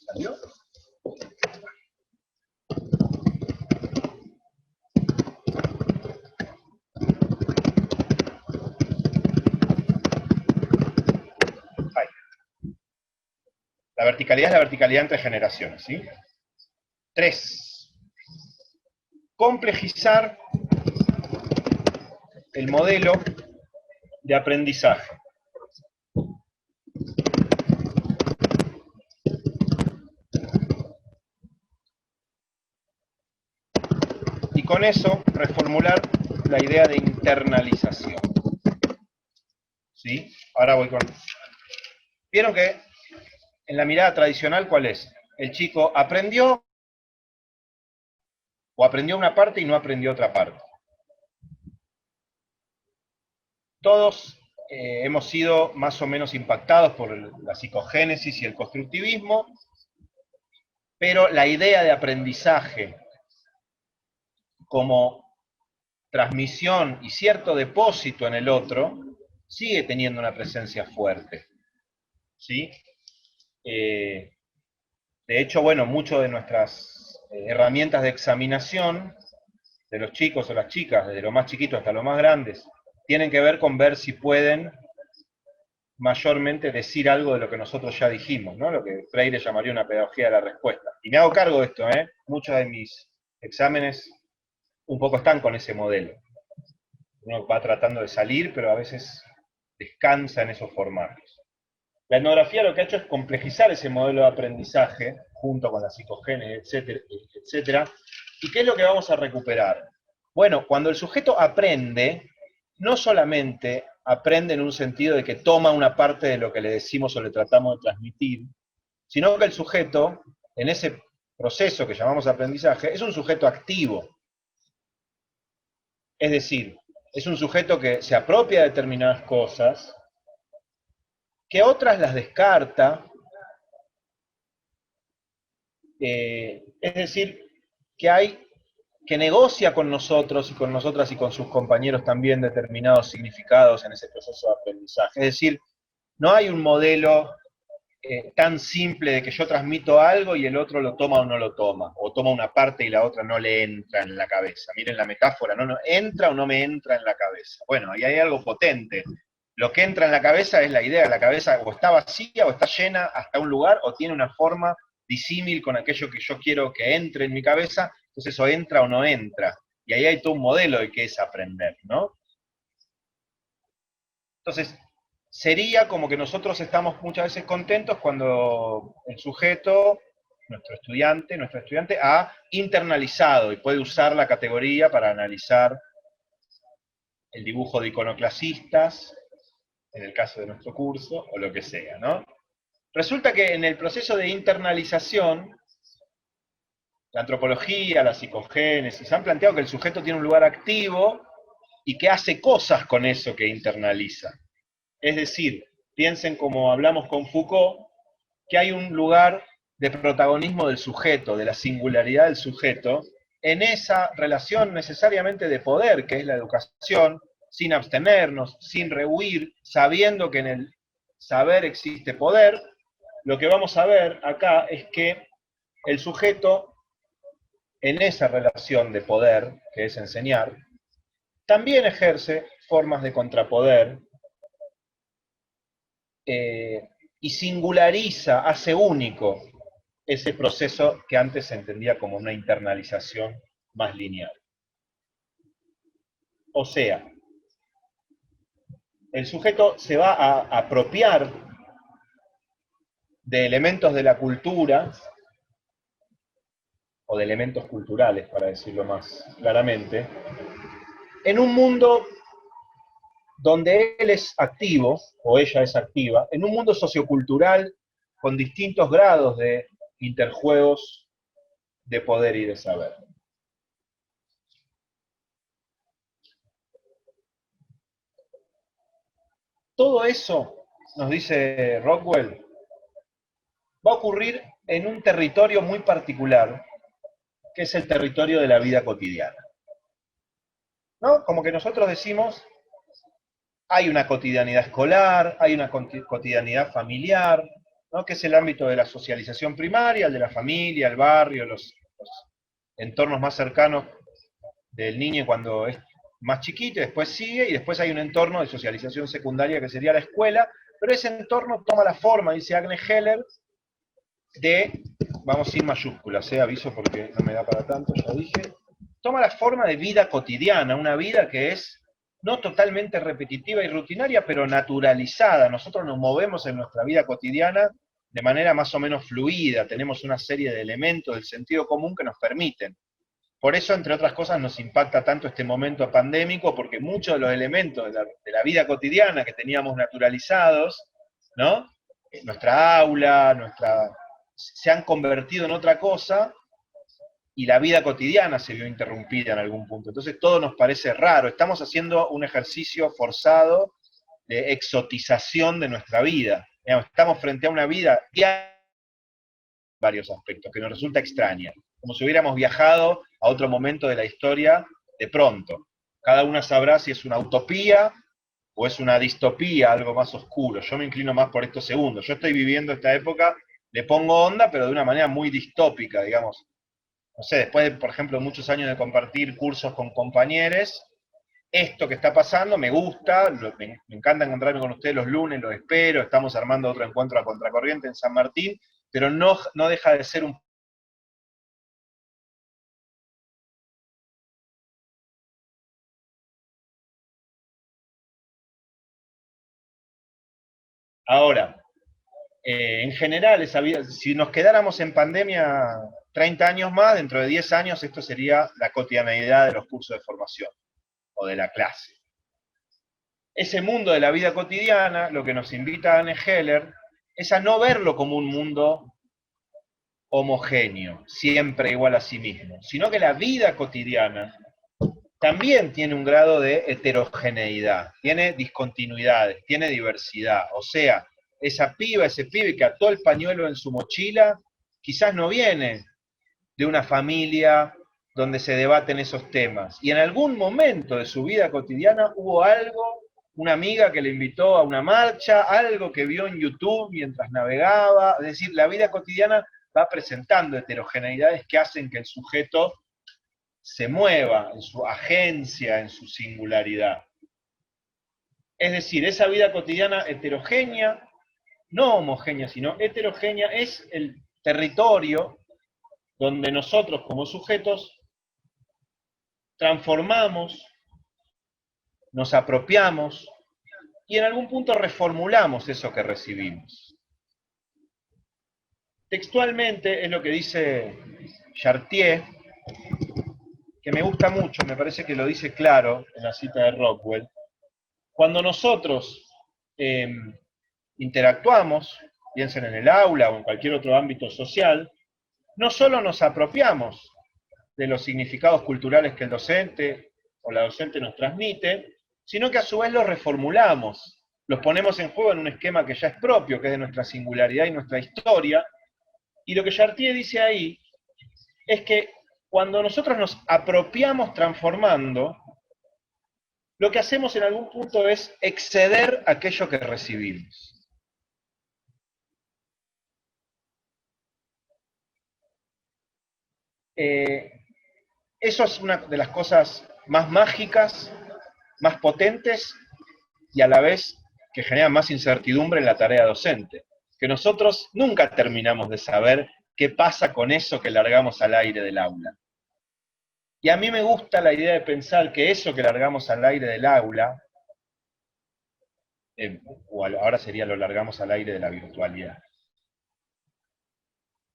Speaker 1: ¿Salió? La verticalidad es la verticalidad entre generaciones, ¿sí? 3. Complejizar el modelo de aprendizaje. Y con eso reformular la idea de internalización. ¿Sí? Ahora voy con... ¿Vieron que en la mirada tradicional cuál es? El chico aprendió o aprendió una parte y no aprendió otra parte. Todos hemos sido más o menos impactados por la psicogénesis y el constructivismo, pero la idea de aprendizaje como transmisión y cierto depósito en el otro sigue teniendo una presencia fuerte. ¿Sí? De hecho, bueno, muchas de nuestras herramientas de examinación de los chicos o las chicas, desde lo más chiquito hasta lo más grandes, tienen que ver con ver si pueden mayormente decir algo de lo que nosotros ya dijimos, ¿no? Lo que Freire llamaría una pedagogía de la respuesta. Y me hago cargo de esto, muchos de mis exámenes un poco están con ese modelo. Uno va tratando de salir, pero a veces descansa en esos formatos. La etnografía lo que ha hecho es complejizar ese modelo de aprendizaje, junto con la psicogénesis, etcétera, etcétera. ¿Y qué es lo que vamos a recuperar? Bueno, cuando el sujeto aprende, no solamente aprende en un sentido de que toma una parte de lo que le decimos o le tratamos de transmitir, sino que el sujeto, en ese proceso que llamamos aprendizaje, es un sujeto activo. Es decir, es un sujeto que se apropia de determinadas cosas, que otras las descarta, Es decir, que negocia con nosotros y con nosotras y con sus compañeros también determinados significados en ese proceso de aprendizaje. Es decir, no hay un modelo tan simple de que yo transmito algo y el otro lo toma o no lo toma, o toma una parte y la otra no le entra en la cabeza. Miren la metáfora, ¿no? ¿Entra o no me entra en la cabeza? Bueno, ahí hay algo potente. Lo que entra en la cabeza es la idea, la cabeza o está vacía o está llena hasta un lugar o tiene una forma disímil con aquello que yo quiero que entre en mi cabeza, entonces o entra o no entra. Y ahí hay todo un modelo de qué es aprender, ¿no? Entonces, sería como que nosotros estamos muchas veces contentos cuando el sujeto, nuestro estudiante, ha internalizado y puede usar la categoría para analizar el dibujo de iconoclasistas, en el caso de nuestro curso, o lo que sea, ¿no? Resulta que en el proceso de internalización, la antropología, la psicogénesis, han planteado que el sujeto tiene un lugar activo y que hace cosas con eso que internaliza. Es decir, piensen como hablamos con Foucault, que hay un lugar de protagonismo del sujeto, de la singularidad del sujeto, en esa relación necesariamente de poder, que es la educación, sin abstenernos, sin rehuir, sabiendo que en el saber existe poder. Lo que vamos a ver acá es que el sujeto, en esa relación de poder, que es enseñar, también ejerce formas de contrapoder, y singulariza, hace único ese proceso que antes se entendía como una internalización más lineal. O sea, el sujeto se va a apropiar de elementos de la cultura, o de elementos culturales, para decirlo más claramente, en un mundo donde él es activo, o ella es activa, en un mundo sociocultural con distintos grados de interjuegos de poder y de saber. Todo eso, nos dice Rockwell, va a ocurrir en un territorio muy particular, que es el territorio de la vida cotidiana. ¿No? Como que nosotros decimos, hay una cotidianidad escolar, hay una cotidianidad familiar, ¿no? Que es el ámbito de la socialización primaria, el de la familia, el barrio, los entornos más cercanos del niño cuando es más chiquito, y después sigue, y después hay un entorno de socialización secundaria que sería la escuela, pero ese entorno toma la forma, dice Agnes Heller, de, vamos sin mayúsculas, aviso porque no me da para tanto, ya dije, toma la forma de vida cotidiana, una vida que es no totalmente repetitiva y rutinaria, pero naturalizada. Nosotros nos movemos en nuestra vida cotidiana de manera más o menos fluida, tenemos una serie de elementos del sentido común que nos permiten. Por eso, entre otras cosas, nos impacta tanto este momento pandémico, porque muchos de los elementos de la vida cotidiana que teníamos naturalizados, ¿no? Nuestra aula, se han convertido en otra cosa, y la vida cotidiana se vio interrumpida en algún punto. Entonces todo nos parece raro. Estamos haciendo un ejercicio forzado de exotización de nuestra vida. Estamos frente a una vida diaria en varios aspectos, que nos resulta extraña, como si hubiéramos viajado a otro momento de la historia de pronto. Cada una sabrá si es una utopía o es una distopía, algo más oscuro. Yo me inclino más por estos segundos. Yo estoy viviendo esta época, le pongo onda, pero de una manera muy distópica, digamos. No sé, después de, por ejemplo, muchos años de compartir cursos con compañeros, esto que está pasando me gusta, me encanta encontrarme con ustedes los lunes, los espero, estamos armando otro encuentro a contracorriente en San Martín, pero no deja de ser un... Ahora, en general, esa vida, si nos quedáramos en pandemia 30 años más, dentro de 10 años esto sería la cotidianeidad de los cursos de formación o de la clase. Ese mundo de la vida cotidiana, lo que nos invita a Anne Heller, es a no verlo como un mundo homogéneo, siempre igual a sí mismo, sino que la vida cotidiana también tiene un grado de heterogeneidad, tiene discontinuidades, tiene diversidad. O sea, esa piba, ese pibe que ató el pañuelo en su mochila, quizás no viene de una familia donde se debaten esos temas. Y en algún momento de su vida cotidiana hubo algo, una amiga que le invitó a una marcha, algo que vio en YouTube mientras navegaba. Es decir, la vida cotidiana va presentando heterogeneidades que hacen que el sujeto se mueva en su agencia, en su singularidad. Es decir, esa vida cotidiana heterogénea, no homogénea, sino heterogénea, es el territorio donde nosotros como sujetos transformamos, nos apropiamos y en algún punto reformulamos eso que recibimos. Textualmente es lo que dice Chartier, que me gusta mucho, me parece que lo dice claro en la cita de Rockwell. Cuando nosotros interactuamos, piensen en el aula o en cualquier otro ámbito social, no solo nos apropiamos de los significados culturales que el docente o la docente nos transmite, sino que a su vez los reformulamos, los ponemos en juego en un esquema que ya es propio, que es de nuestra singularidad y nuestra historia. Y lo que Chartier dice ahí es que cuando nosotros nos apropiamos transformando, lo que hacemos en algún punto es exceder aquello que recibimos. Eso es una de las cosas más mágicas, más potentes y a la vez que generan más incertidumbre en la tarea docente. Que nosotros nunca terminamos de saber qué pasa con eso que largamos al aire del aula. Y a mí me gusta la idea de pensar que eso que largamos al aire del aula, o ahora sería lo largamos al aire de la virtualidad,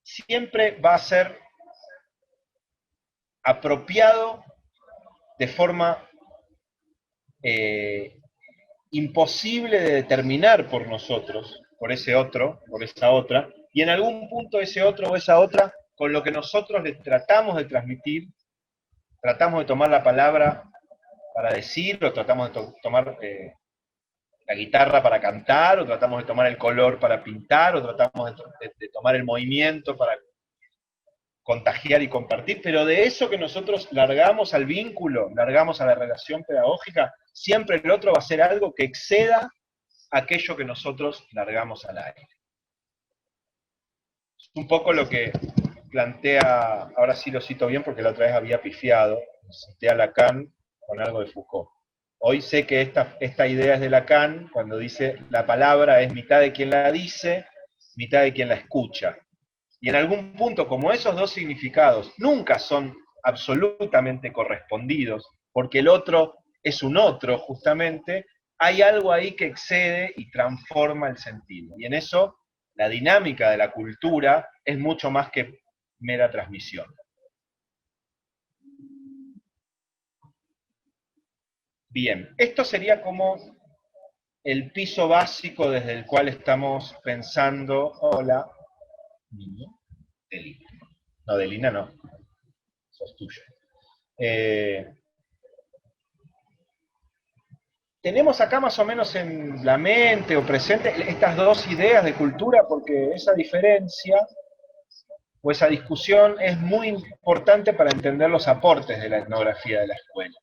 Speaker 1: siempre va a ser apropiado de forma imposible de determinar por nosotros, por ese otro, por esa otra, y en algún punto ese otro o esa otra, con lo que nosotros le tratamos de transmitir, tratamos de tomar la palabra para decir, o tratamos de tomar la guitarra para cantar, o tratamos de tomar el color para pintar, o tratamos de tomar el movimiento para contagiar y compartir, pero de eso que nosotros largamos al vínculo, largamos a la relación pedagógica, siempre el otro va a ser algo que exceda aquello que nosotros largamos al aire. Es un poco lo que plantea, ahora sí lo cito bien porque la otra vez había pifiado, cité a Lacan con algo de Foucault. Hoy sé que esta idea es de Lacan cuando dice la palabra es mitad de quien la dice, mitad de quien la escucha. Y en algún punto, como esos dos significados nunca son absolutamente correspondidos, porque el otro es un otro justamente, hay algo ahí que excede y transforma el sentido. Y en eso la dinámica de la cultura es mucho más que mera transmisión. Bien, esto sería como el piso básico desde el cual estamos pensando. Hola, Delina. No, Delina no. Sos tuyo. Tenemos acá más o menos en la mente o presente estas dos ideas de cultura porque esa diferencia o esa discusión es muy importante para entender los aportes de la etnografía de la escuela.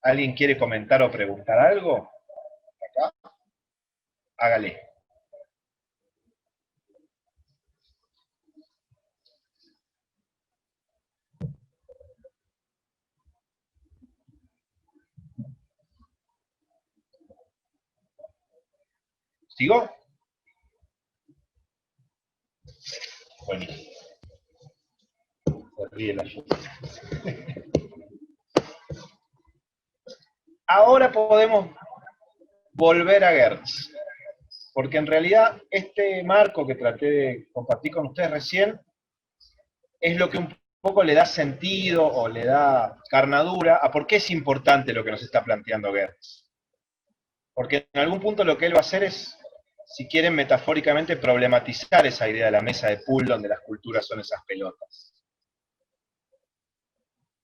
Speaker 1: ¿Alguien quiere comentar o preguntar algo? ¿Acá? Hágale. ¿Sigo? Buenísimo. Se ríe la lluvia. Ahora podemos volver a Gertz, porque en realidad este marco que traté de compartir con ustedes recién es lo que un poco le da sentido o le da carnadura a por qué es importante lo que nos está planteando Gertz. Porque en algún punto lo que él va a hacer es, si quieren metafóricamente, problematizar esa idea de la mesa de pool donde las culturas son esas pelotas.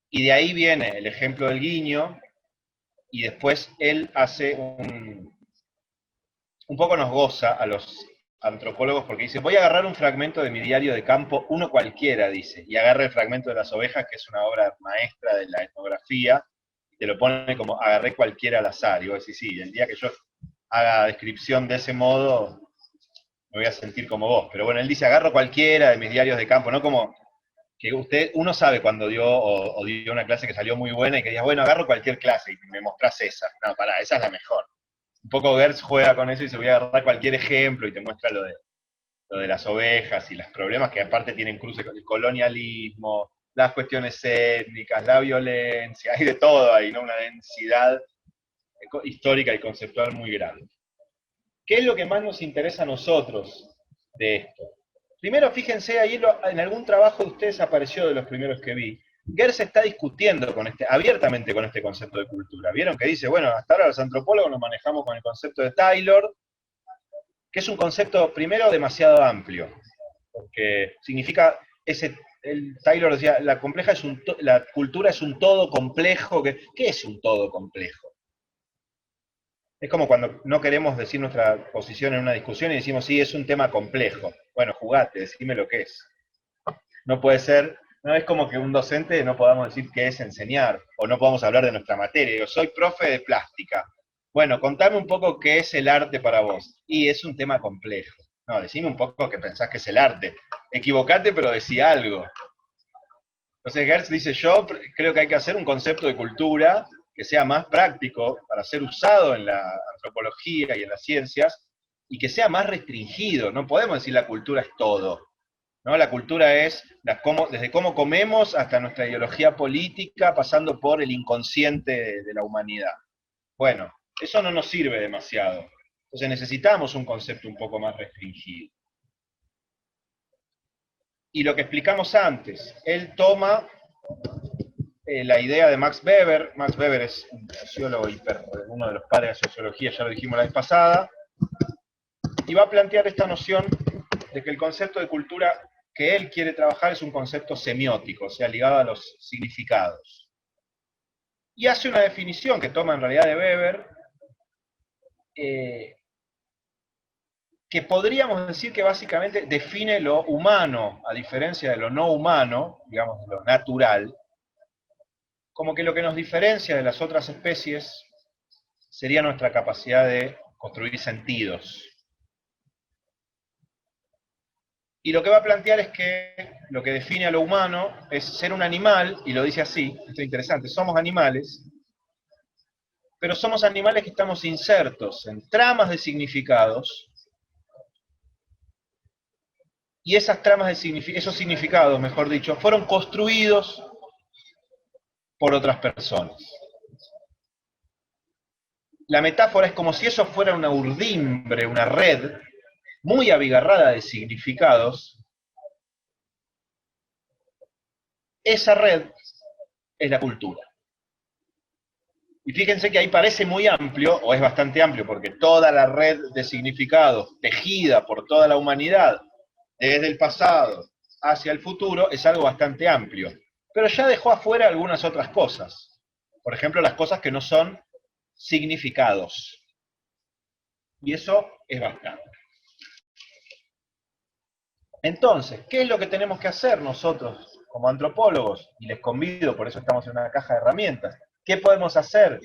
Speaker 1: Y de ahí viene el ejemplo del guiño, y después él hace un poco nos goza a los antropólogos porque dice, voy a agarrar un fragmento de mi diario de campo, uno cualquiera, dice, y agarra el fragmento de las ovejas, que es una obra maestra de la etnografía, y te lo pone como agarré cualquiera al azar, y vos decís, sí, el día que yo haga descripción de ese modo, me voy a sentir como vos. Pero bueno, él dice, agarro cualquiera de mis diarios de campo, no como que uno sabe cuando dio o dio una clase que salió muy buena y que digas, bueno, agarro cualquier clase y me mostrás esa. No, pará, esa es la mejor. Un poco Gertz juega con eso y se voy a agarrar cualquier ejemplo y te muestra lo de las ovejas y los problemas que aparte tienen cruce con el colonialismo, las cuestiones étnicas, la violencia, hay de todo ahí, ¿no? Una densidad histórica y conceptual muy grande. ¿Qué es lo que más nos interesa a nosotros de esto? Primero, fíjense, ahí en algún trabajo de ustedes apareció de los primeros que vi. Gertz está discutiendo abiertamente con este concepto de cultura. Vieron que dice, bueno, hasta ahora los antropólogos nos manejamos con el concepto de Taylor, que es un concepto, primero, demasiado amplio, porque significa, Taylor decía, la cultura es un todo complejo. ¿Qué es un todo complejo? Es como cuando no queremos decir nuestra posición en una discusión y decimos, sí, es un tema complejo. Bueno, jugate, decime lo que es. No puede ser, no es como que un docente no podamos decir qué es enseñar, o no podamos hablar de nuestra materia. Yo soy profe de plástica. Bueno, contame un poco qué es el arte para vos. Y es un tema complejo. No, decime un poco qué pensás que es el arte. Equivocate, pero decí algo. Entonces Gertz dice, yo creo que hay que hacer un concepto de cultura que sea más práctico para ser usado en la antropología y en las ciencias, y que sea más restringido. No podemos decir la cultura es todo, ¿no? La cultura es desde cómo comemos hasta nuestra ideología política, pasando por el inconsciente de la humanidad. Bueno, eso no nos sirve demasiado. Entonces necesitamos un concepto un poco más restringido. Y lo que explicamos antes, él toma la idea de Max Weber es un sociólogo uno de los padres de la sociología, ya lo dijimos la vez pasada, y va a plantear esta noción de que el concepto de cultura que él quiere trabajar es un concepto semiótico, o sea, ligado a los significados. Y hace una definición que toma en realidad de Weber, que podríamos decir que básicamente define lo humano, a diferencia de lo no humano, digamos, lo natural, como que lo que nos diferencia de las otras especies sería nuestra capacidad de construir sentidos. Y lo que va a plantear es que lo que define a lo humano es ser un animal, y lo dice así, esto es interesante, somos animales, pero somos animales que estamos insertos en tramas de significados, y esas tramas esos significados, mejor dicho, fueron construidos por otras personas. La metáfora es como si eso fuera una urdimbre, una red muy abigarrada de significados. Esa red es la cultura. Y fíjense que ahí parece muy amplio, o es bastante amplio, porque toda la red de significados tejida por toda la humanidad, desde el pasado hacia el futuro, es algo bastante amplio. Pero ya dejó afuera algunas otras cosas. Por ejemplo, las cosas que no son significados. Y eso es bastante. Entonces, ¿qué es lo que tenemos que hacer nosotros como antropólogos? Y les convido, por eso estamos en una caja de herramientas. ¿Qué podemos hacer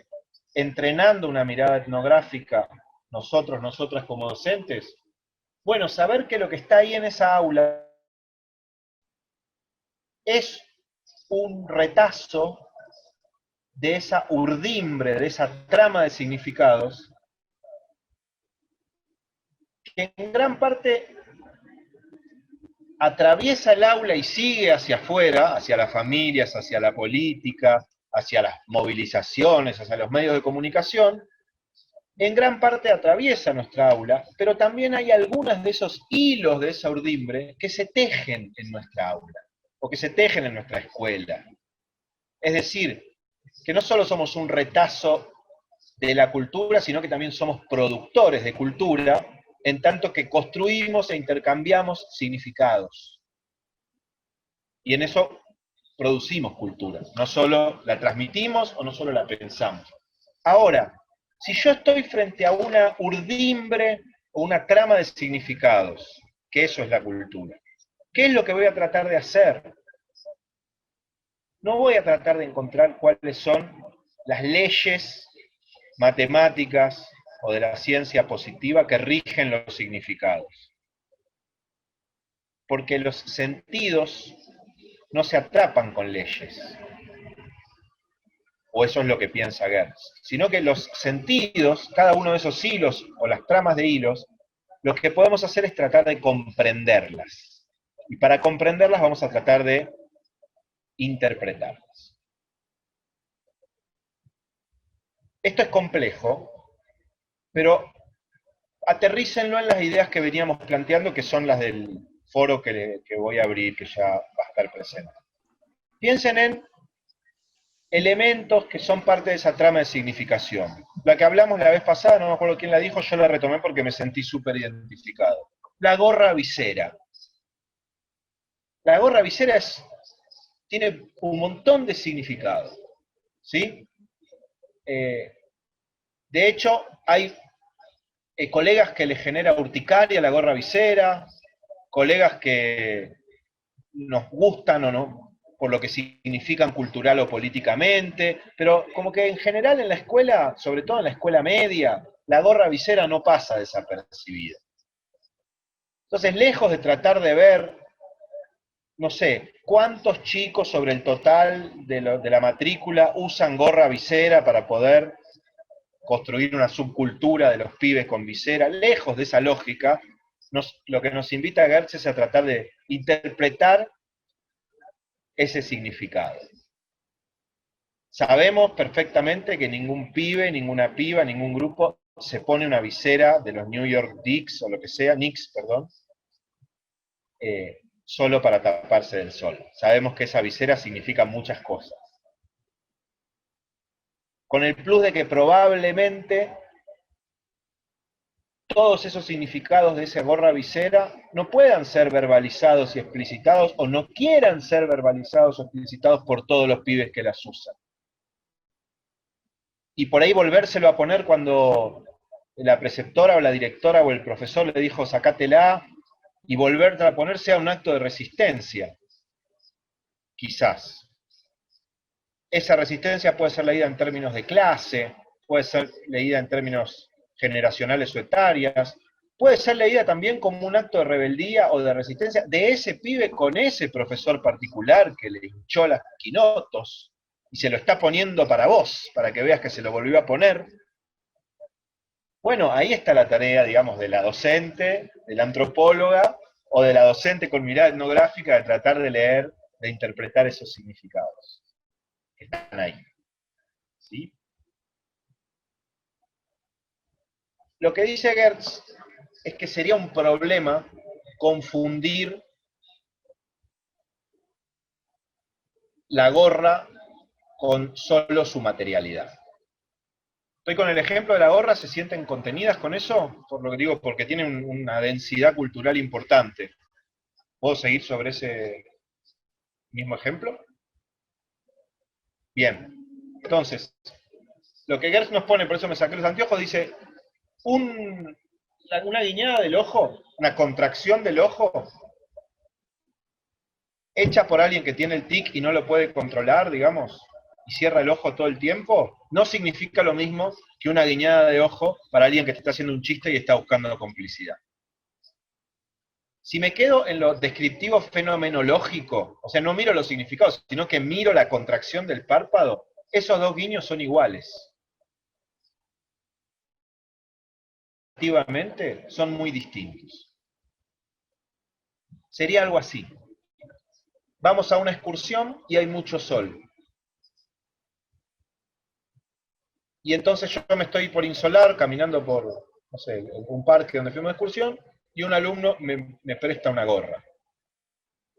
Speaker 1: entrenando una mirada etnográfica nosotros, nosotras como docentes? Bueno, saber que lo que está ahí en esa aula es un retazo de esa urdimbre, de esa trama de significados, que en gran parte atraviesa el aula y sigue hacia afuera, hacia las familias, hacia la política, hacia las movilizaciones, hacia los medios de comunicación, en gran parte atraviesa nuestra aula, pero también hay algunos de esos hilos de esa urdimbre que se tejen en nuestra aula, o que se tejen en nuestra escuela. Es decir, que no solo somos un retazo de la cultura, sino que también somos productores de cultura, en tanto que construimos e intercambiamos significados. Y en eso producimos cultura, no solo la transmitimos o no solo la pensamos. Ahora, si yo estoy frente a una urdimbre o una trama de significados, que eso es la cultura. ¿Qué es lo que voy a tratar de hacer? No voy a tratar de encontrar cuáles son las leyes matemáticas o de la ciencia positiva que rigen los significados. Porque los sentidos no se atrapan con leyes. O eso es lo que piensa Gertz. Sino que los sentidos, cada uno de esos hilos o las tramas de hilos, lo que podemos hacer es tratar de comprenderlas. Y para comprenderlas vamos a tratar de interpretarlas. Esto es complejo, pero aterrícenlo en las ideas que veníamos planteando, que son las del foro que voy a abrir, que ya va a estar presente. Piensen en elementos que son parte de esa trama de significación. La que hablamos la vez pasada, no me acuerdo quién la dijo, yo la retomé porque me sentí súper identificado. La gorra visera. La gorra visera tiene un montón de significados, ¿sí? De hecho, hay colegas que les genera urticaria la gorra visera, colegas que nos gustan o no, por lo que significan cultural o políticamente, pero como que en general en la escuela, sobre todo en la escuela media, la gorra visera no pasa desapercibida. Entonces, lejos de tratar de ver, no sé, cuántos chicos sobre el total de la matrícula usan gorra visera para poder construir una subcultura de los pibes con visera, lejos de esa lógica, lo que nos invita a Gertz es a tratar de interpretar ese significado. Sabemos perfectamente que ningún pibe, ninguna piba, ningún grupo se pone una visera de los New York Knicks o lo que sea, Knicks, perdón, solo para taparse del sol. Sabemos que esa visera significa muchas cosas. Con el plus de que probablemente todos esos significados de esa gorra visera no puedan ser verbalizados y explicitados o no quieran ser verbalizados o explicitados por todos los pibes que las usan. Y por ahí volvérselo a poner cuando la preceptora o la directora o el profesor le dijo sacátela y volverla a poner sea un acto de resistencia, quizás. Esa resistencia puede ser leída en términos de clase, puede ser leída en términos generacionales o etarias, puede ser leída también como un acto de rebeldía o de resistencia de ese pibe con ese profesor particular que le hinchó las quinotos y se lo está poniendo para vos, para que veas que se lo volvió a poner. Bueno, ahí está la tarea, digamos, de la docente, de la antropóloga o de la docente con mirada etnográfica de tratar de leer, de interpretar esos significados que están ahí. ¿Sí? Lo que dice Gertz es que sería un problema confundir la gorra con solo su materialidad. Estoy con el ejemplo de la gorra, ¿se sienten contenidas con eso? Por lo que digo, porque tienen una densidad cultural importante. ¿Puedo seguir sobre ese mismo ejemplo? Bien. Entonces, lo que Gertz nos pone, por eso me saqué los anteojos, dice, una guiñada del ojo, una contracción del ojo, hecha por alguien que tiene el tic y no lo puede controlar, digamos, y cierra el ojo todo el tiempo, no significa lo mismo que una guiñada de ojo para alguien que te está haciendo un chiste y está buscando complicidad. Si me quedo en lo descriptivo fenomenológico, o sea, no miro los significados, sino que miro la contracción del párpado, esos dos guiños son iguales. Activamente son muy distintos. Sería algo así. Vamos a una excursión y hay mucho sol. Y entonces yo me estoy por insolar, caminando por, no sé, un parque donde fuimos de excursión, y un alumno me presta una gorra.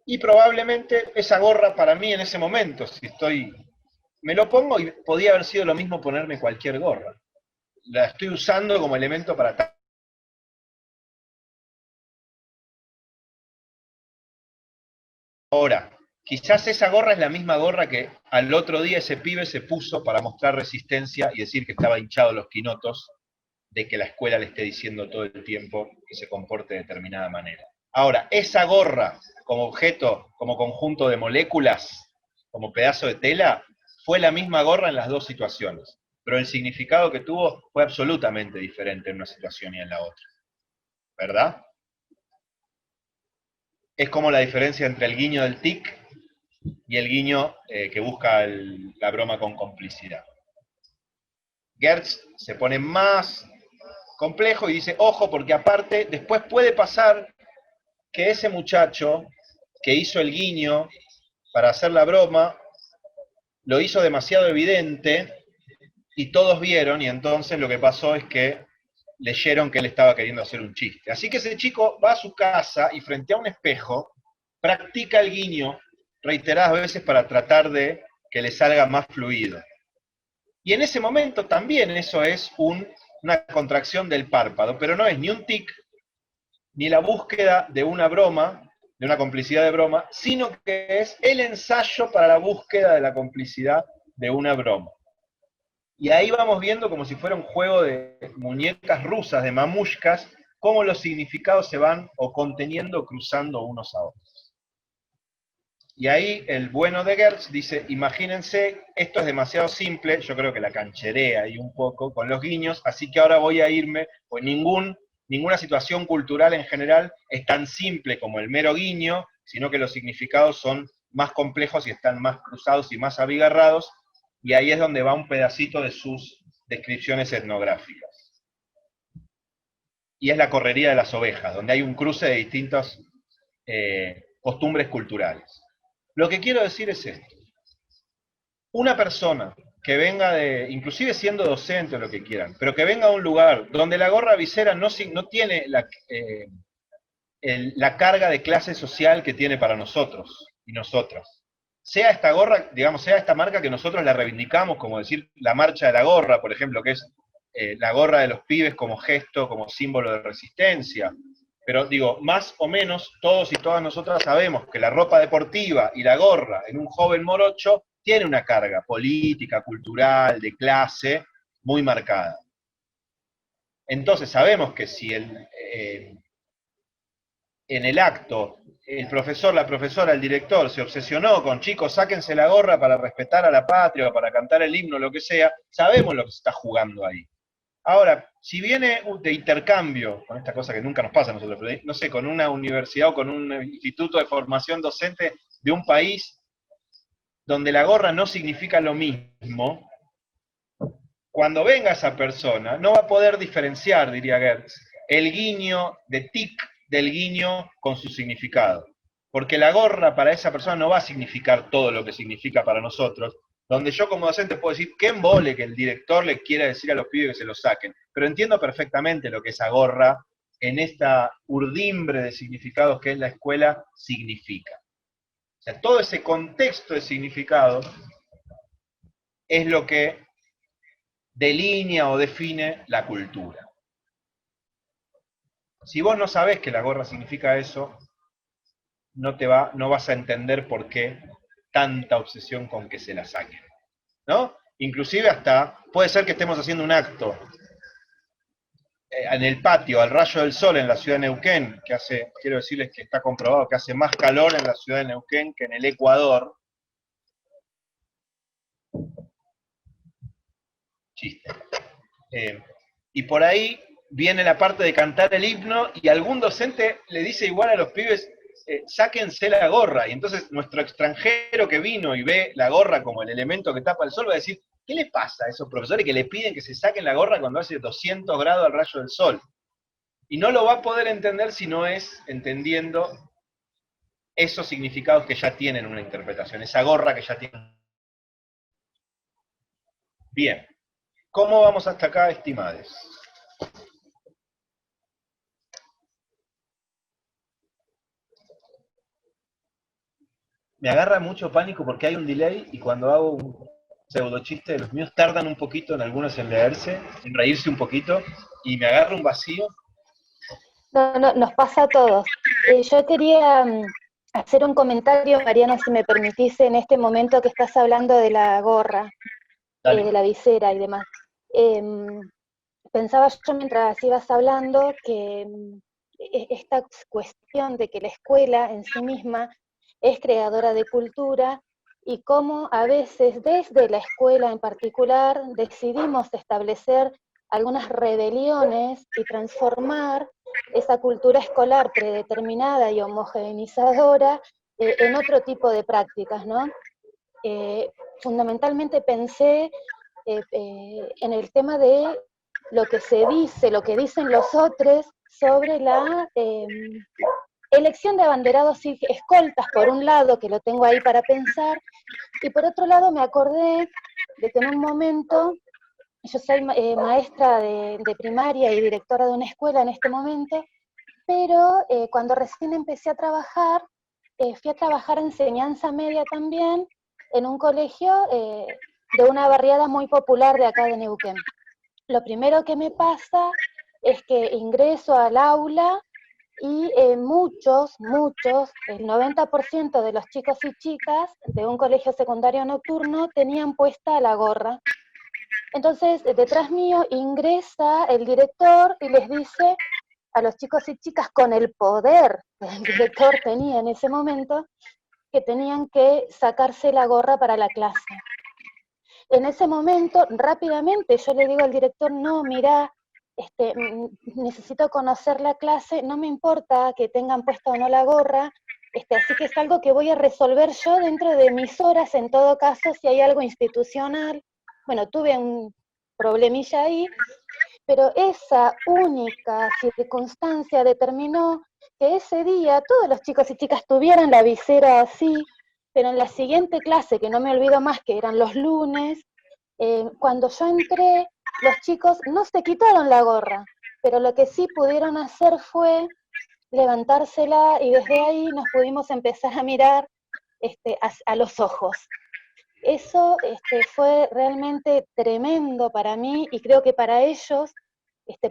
Speaker 1: Y probablemente esa gorra para mí en ese momento, si estoy, me lo pongo y podía haber sido lo mismo ponerme cualquier gorra. La estoy usando como elemento para... Ahora, quizás esa gorra es la misma gorra que al otro día ese pibe se puso para mostrar resistencia y decir que estaba hinchado los quinotos de que la escuela le esté diciendo todo el tiempo que se comporte de determinada manera. Ahora, esa gorra como objeto, como conjunto de moléculas, como pedazo de tela, fue la misma gorra en las dos situaciones, pero el significado que tuvo fue absolutamente diferente en una situación y en la otra, ¿verdad? Es como la diferencia entre el guiño del tic y el guiño que busca la broma con complicidad. Gertz se pone más complejo y dice, ojo, porque aparte después puede pasar que ese muchacho que hizo el guiño para hacer la broma, lo hizo demasiado evidente y todos vieron, y entonces lo que pasó es que leyeron que él estaba queriendo hacer un chiste. Así que ese chico va a su casa y frente a un espejo practica el guiño reiteradas veces para tratar de que le salga más fluido. Y en ese momento también eso es una contracción del párpado, pero no es ni un tic, ni la búsqueda de una broma, de una complicidad de broma, sino que es el ensayo para la búsqueda de la complicidad de una broma. Y ahí vamos viendo como si fuera un juego de muñecas rusas, de mamushkas, cómo los significados se van o conteniendo o cruzando unos a otros. Y ahí el bueno de Gertz dice, imagínense, esto es demasiado simple, yo creo que la cancherea ahí un poco con los guiños, así que ahora voy a irme, pues ninguna situación cultural en general es tan simple como el mero guiño, sino que los significados son más complejos y están más cruzados y más abigarrados, y ahí es donde va un pedacito de sus descripciones etnográficas. Y es la correría de las ovejas, donde hay un cruce de distintas costumbres culturales. Lo que quiero decir es esto. Una persona que venga inclusive siendo docente o lo que quieran, pero que venga a un lugar donde la gorra visera no tiene la carga de clase social que tiene para nosotros y nosotras. Sea esta gorra, digamos, sea esta marca que nosotros la reivindicamos, como decir la marcha de la gorra, por ejemplo, que es la gorra de los pibes como gesto, como símbolo de resistencia. Pero digo, más o menos todos y todas nosotras sabemos que la ropa deportiva y la gorra en un joven morocho tiene una carga política, cultural, de clase, muy marcada. Entonces sabemos que si en el acto el profesor, la profesora, el director se obsesionó con chicos, sáquense la gorra para respetar a la patria o para cantar el himno, lo que sea, sabemos lo que se está jugando ahí. Ahora, si viene de intercambio, con esta cosa que nunca nos pasa a nosotros, pero no sé, con una universidad o con un instituto de formación docente de un país donde la gorra no significa lo mismo, cuando venga esa persona no va a poder diferenciar, diría Gertz, el guiño de tic del guiño con su significado. Porque la gorra para esa persona no va a significar todo lo que significa para nosotros, donde yo como docente puedo decir, qué embole que el director le quiera decir a los pibes que se lo saquen, pero entiendo perfectamente lo que esa gorra, en esta urdimbre de significados que es la escuela, significa. O sea, todo ese contexto de significado es lo que delinea o define la cultura. Si vos no sabés que la gorra significa eso, no vas a entender por qué tanta obsesión con que se la saquen, ¿no? Inclusive hasta, puede ser que estemos haciendo un acto en el patio, al rayo del sol en la ciudad de Neuquén, que quiero decirles que está comprobado que hace más calor en la ciudad de Neuquén que en el Ecuador. Chiste. Y por ahí viene la parte de cantar el himno y algún docente le dice igual a los pibes, sáquense la gorra. Y entonces nuestro extranjero que vino y ve la gorra como el elemento que tapa el sol va a decir, ¿qué le pasa a esos profesores que le piden que se saquen la gorra cuando hace 200 grados al rayo del sol? Y no lo va a poder entender si no es entendiendo esos significados que ya tienen una interpretación, esa gorra que ya tiene. Bien, ¿cómo vamos hasta acá, estimades? Me agarra mucho pánico porque hay un delay y cuando hago un pseudo chiste de los míos tardan un poquito en algunos en leerse, en reírse un poquito y me agarra un vacío.
Speaker 3: No, nos pasa a todos. Yo quería hacer un comentario, Mariano, si me permitís, en este momento que estás hablando de la gorra, de la visera y demás. pensaba yo mientras ibas hablando que esta cuestión de que la escuela en sí misma es creadora de cultura y cómo a veces desde la escuela en particular decidimos establecer algunas rebeliones y transformar esa cultura escolar predeterminada y homogeneizadora en otro tipo de prácticas, ¿no? Fundamentalmente pensé en el tema de lo que se dice, lo que dicen los otros sobre la elección de abanderados y escoltas, por un lado, que lo tengo ahí para pensar, y por otro lado me acordé de que en un momento, yo soy maestra de primaria y directora de una escuela en este momento, pero cuando recién empecé a trabajar, fui a trabajar enseñanza media también en un colegio de una barriada muy popular de acá de Neuquén. Lo primero que me pasa es que ingreso al aula y muchos, el 90% de los chicos y chicas de un colegio secundario nocturno tenían puesta la gorra. Entonces, detrás mío ingresa el director y les dice a los chicos y chicas, con el poder que el director tenía en ese momento, que tenían que sacarse la gorra para la clase. En ese momento, rápidamente, yo le digo al director, no, mirá, necesito conocer la clase, no me importa que tengan puesta o no la gorra, así que es algo que voy a resolver yo dentro de mis horas, en todo caso, si hay algo institucional. Bueno, tuve un problemilla ahí, pero esa única circunstancia determinó que ese día todos los chicos y chicas tuvieran la visera así, pero en la siguiente clase, que no me olvido más, que eran los lunes, cuando yo entré, los chicos no se quitaron la gorra, pero lo que sí pudieron hacer fue levantársela y desde ahí nos pudimos empezar a mirar a los ojos. Eso fue realmente tremendo para mí y creo que para ellos,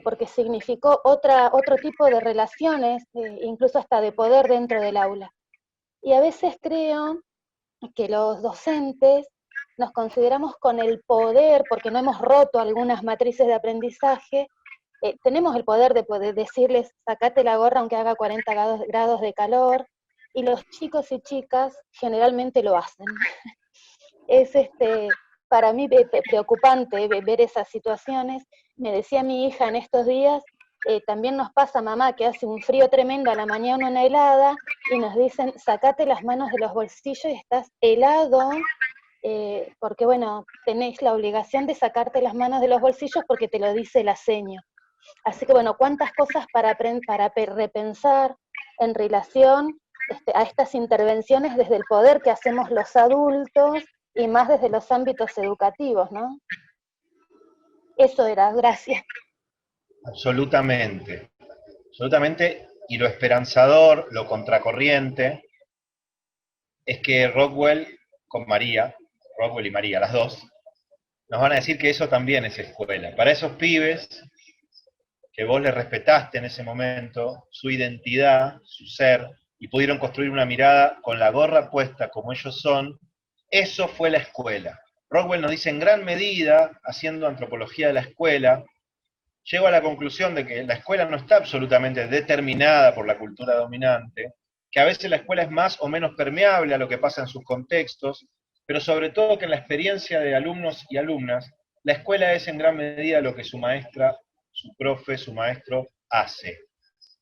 Speaker 3: porque significó otro tipo de relaciones, incluso hasta de poder dentro del aula. Y a veces creo que los docentes nos consideramos con el poder, porque no hemos roto algunas matrices de aprendizaje, tenemos el poder de poder decirles, sacate la gorra aunque haga 40 grados de calor, y los chicos y chicas generalmente lo hacen. Es para mí preocupante ver esas situaciones. Me decía mi hija en estos días, también nos pasa, mamá, que hace un frío tremendo a la mañana, una helada, y nos dicen, sacate las manos de los bolsillos y estás helado, porque bueno, tenés la obligación de sacarte las manos de los bolsillos porque te lo dice la seño. Así que bueno, cuántas cosas para repensar en relación a estas intervenciones desde el poder que hacemos los adultos y más desde los ámbitos educativos, ¿no? Eso era, gracias.
Speaker 1: Absolutamente, absolutamente, y lo esperanzador, lo contracorriente, es que Rockwell y María, las dos, nos van a decir que eso también es escuela. Para esos pibes que vos les respetaste en ese momento, su identidad, su ser, y pudieron construir una mirada con la gorra puesta como ellos son, eso fue la escuela. Rockwell nos dice en gran medida, haciendo antropología de la escuela, llego a la conclusión de que la escuela no está absolutamente determinada por la cultura dominante, que a veces la escuela es más o menos permeable a lo que pasa en sus contextos, pero sobre todo que en la experiencia de alumnos y alumnas, la escuela es en gran medida lo que su maestra, su profe, su maestro hace.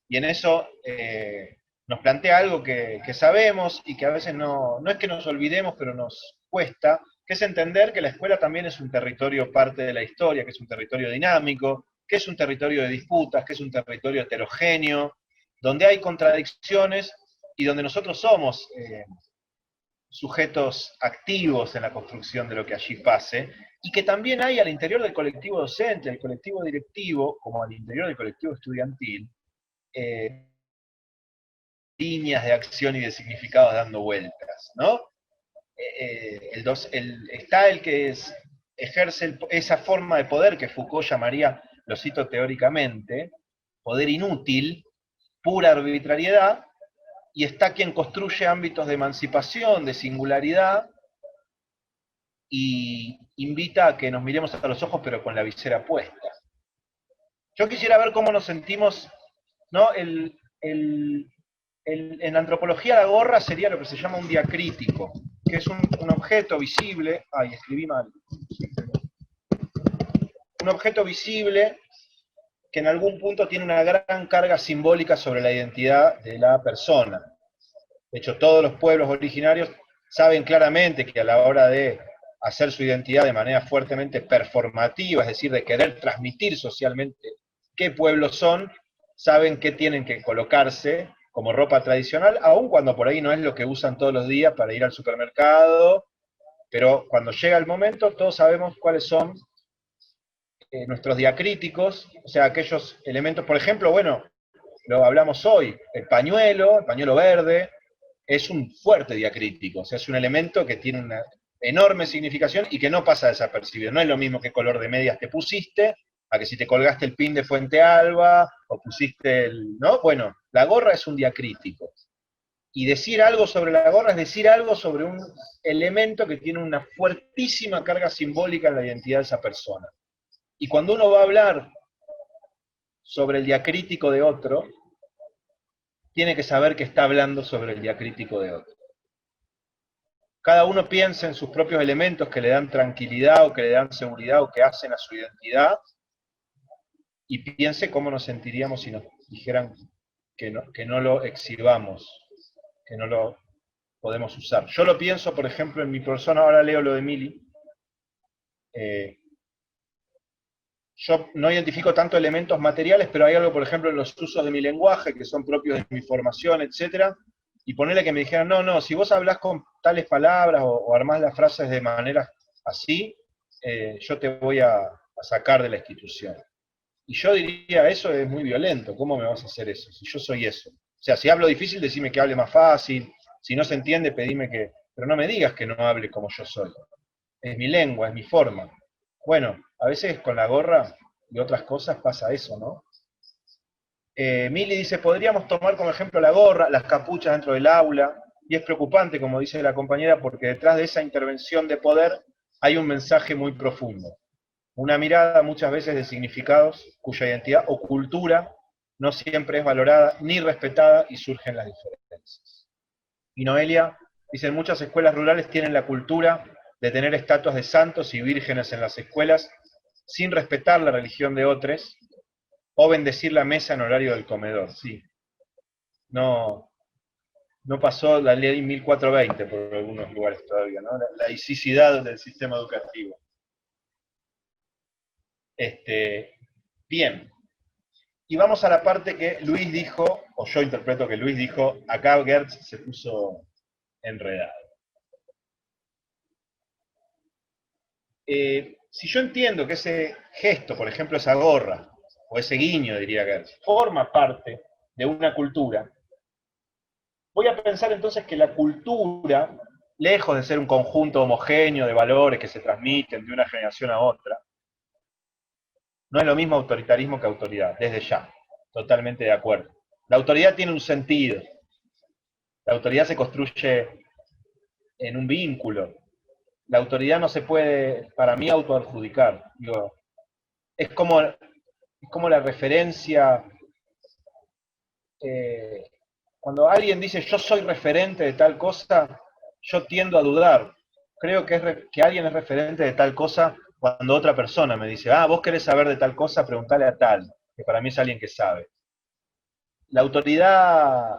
Speaker 1: Y en eso nos plantea algo que sabemos y que a veces no es que nos olvidemos, pero nos cuesta, que es entender que la escuela también es un territorio parte de la historia, que es un territorio dinámico, que es un territorio de disputas, que es un territorio heterogéneo, donde hay contradicciones y donde nosotros somos sujetos activos en la construcción de lo que allí pase, y que también hay al interior del colectivo docente, del colectivo directivo, como al interior del colectivo estudiantil, líneas de acción y de significados dando vueltas, ¿no? Está el que ejerce esa forma de poder que Foucault llamaría, lo cito teóricamente, poder inútil, pura arbitrariedad, y está quien construye ámbitos de emancipación, de singularidad, y invita a que nos miremos a los ojos pero con la visera puesta. Yo quisiera ver cómo nos sentimos, ¿no? En antropología la gorra sería lo que se llama un diacrítico, que es un objeto visible, ay, escribí mal, un objeto visible que en algún punto tiene una gran carga simbólica sobre la identidad de la persona. De hecho, todos los pueblos originarios saben claramente que a la hora de hacer su identidad de manera fuertemente performativa, es decir, de querer transmitir socialmente qué pueblos son, saben qué tienen que colocarse como ropa tradicional, aun cuando por ahí no es lo que usan todos los días para ir al supermercado, pero cuando llega el momento todos sabemos cuáles son nuestros diacríticos, o sea, aquellos elementos, por ejemplo, bueno, lo hablamos hoy, el pañuelo verde, es un fuerte diacrítico, o sea, es un elemento que tiene una enorme significación y que no pasa desapercibido. No es lo mismo que color de medias te pusiste, a que si te colgaste el pin de Fuente Alba, o pusiste el... ¿no? Bueno, la gorra es un diacrítico. Y decir algo sobre la gorra es decir algo sobre un elemento que tiene una fuertísima carga simbólica en la identidad de esa persona. Y cuando uno va a hablar sobre el diacrítico de otro, tiene que saber que está hablando sobre el diacrítico de otro. Cada uno piensa en sus propios elementos que le dan tranquilidad o que le dan seguridad o que hacen a su identidad y piense cómo nos sentiríamos si nos dijeran que no lo exhibamos, que no lo podemos usar. Yo lo pienso, por ejemplo, en mi persona, ahora leo lo de Mili, yo no identifico tanto elementos materiales, pero hay algo, por ejemplo, en los usos de mi lenguaje, que son propios de mi formación, etcétera, y ponerle que me dijeran, no, si vos hablás con tales palabras o armás las frases de manera así, yo te voy a sacar de la institución. Y yo diría, eso es muy violento, ¿cómo me vas a hacer eso? Si yo soy eso. O sea, si hablo difícil, decime que hable más fácil, si no se entiende, pedime que... Pero no me digas que no hable como yo soy. Es mi lengua, es mi forma. Bueno, a veces con la gorra y otras cosas pasa eso, ¿no? Mili dice, podríamos tomar como ejemplo la gorra, las capuchas dentro del aula, y es preocupante, como dice la compañera, porque detrás de esa intervención de poder hay un mensaje muy profundo. Una mirada muchas veces de significados cuya identidad o cultura no siempre es valorada ni respetada y surgen las diferencias. Y Noelia dice, en muchas escuelas rurales tienen la cultura de tener estatuas de santos y vírgenes en las escuelas sin respetar la religión de otros o bendecir la mesa en horario del comedor. Sí, no pasó la ley 1420 por algunos lugares todavía, ¿no? La laicidad del sistema educativo. Bien, y vamos a la parte que Luis dijo, o yo interpreto que Luis dijo, acá Gertz se puso enredado. Si yo entiendo que ese gesto, por ejemplo esa gorra, o ese guiño, diría Gertz, forma parte de una cultura, voy a pensar entonces que la cultura, lejos de ser un conjunto homogéneo de valores que se transmiten de una generación a otra, no es lo mismo autoritarismo que autoridad, desde ya, totalmente de acuerdo. La autoridad tiene un sentido, la autoridad se construye en un vínculo, la autoridad no se puede, para mí, autoadjudicar. Digo, es como la referencia, cuando alguien dice yo soy referente de tal cosa, yo tiendo a dudar. Creo que alguien es referente de tal cosa cuando otra persona me dice, vos querés saber de tal cosa, preguntale a tal, que para mí es alguien que sabe. La autoridad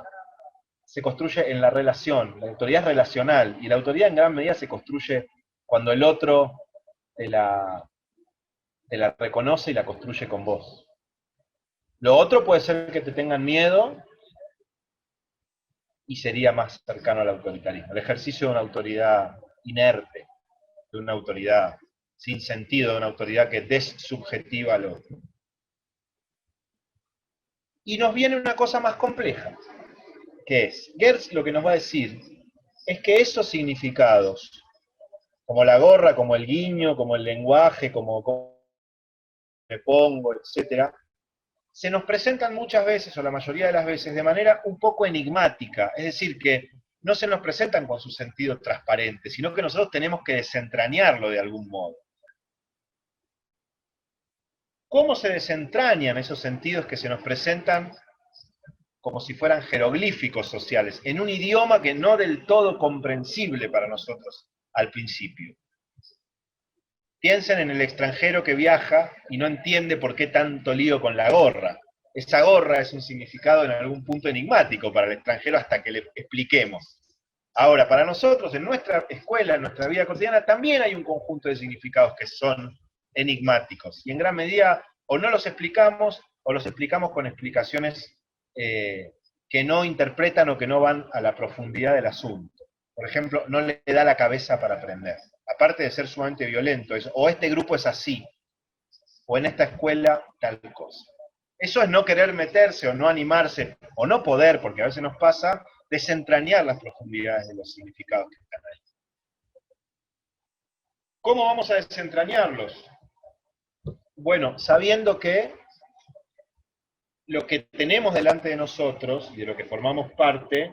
Speaker 1: se construye en la relación, la autoridad es relacional, y la autoridad en gran medida se construye cuando el otro te la reconoce y la construye con vos. Lo otro puede ser que te tengan miedo y sería más cercano al autoritarismo. El ejercicio de una autoridad inerte, de una autoridad sin sentido, de una autoridad que dessubjetiva al otro. Y nos viene una cosa más compleja, que es, Gertz lo que nos va a decir es que esos significados, como la gorra, como el guiño, como el lenguaje, como me pongo, etcétera, se nos presentan muchas veces, o la mayoría de las veces, de manera un poco enigmática, es decir, que no se nos presentan con su sentido transparente, sino que nosotros tenemos que desentrañarlo de algún modo. cómo se desentrañan esos sentidos que se nos presentan como si fueran jeroglíficos sociales, en un idioma que no del todo comprensible para nosotros al principio. Piensen en el extranjero que viaja y no entiende por qué tanto lío con la gorra. Esa gorra es un significado en algún punto enigmático para el extranjero hasta que le expliquemos. Ahora, para nosotros, en nuestra escuela, en nuestra vida cotidiana, también hay un conjunto de significados que son enigmáticos. Y en gran medida, o no los explicamos, o los explicamos con explicaciones que no interpretan o que no van a la profundidad del asunto. Por ejemplo, no le da la cabeza para aprender. Aparte de ser sumamente violento, es, o este grupo es así, o en esta escuela tal cosa. Eso es no querer meterse, o no animarse, o no poder, porque a veces nos pasa, desentrañar las profundidades de los significados que están ahí. ¿Cómo vamos a desentrañarlos? Bueno, sabiendo que lo que tenemos delante de nosotros, y de lo que formamos parte,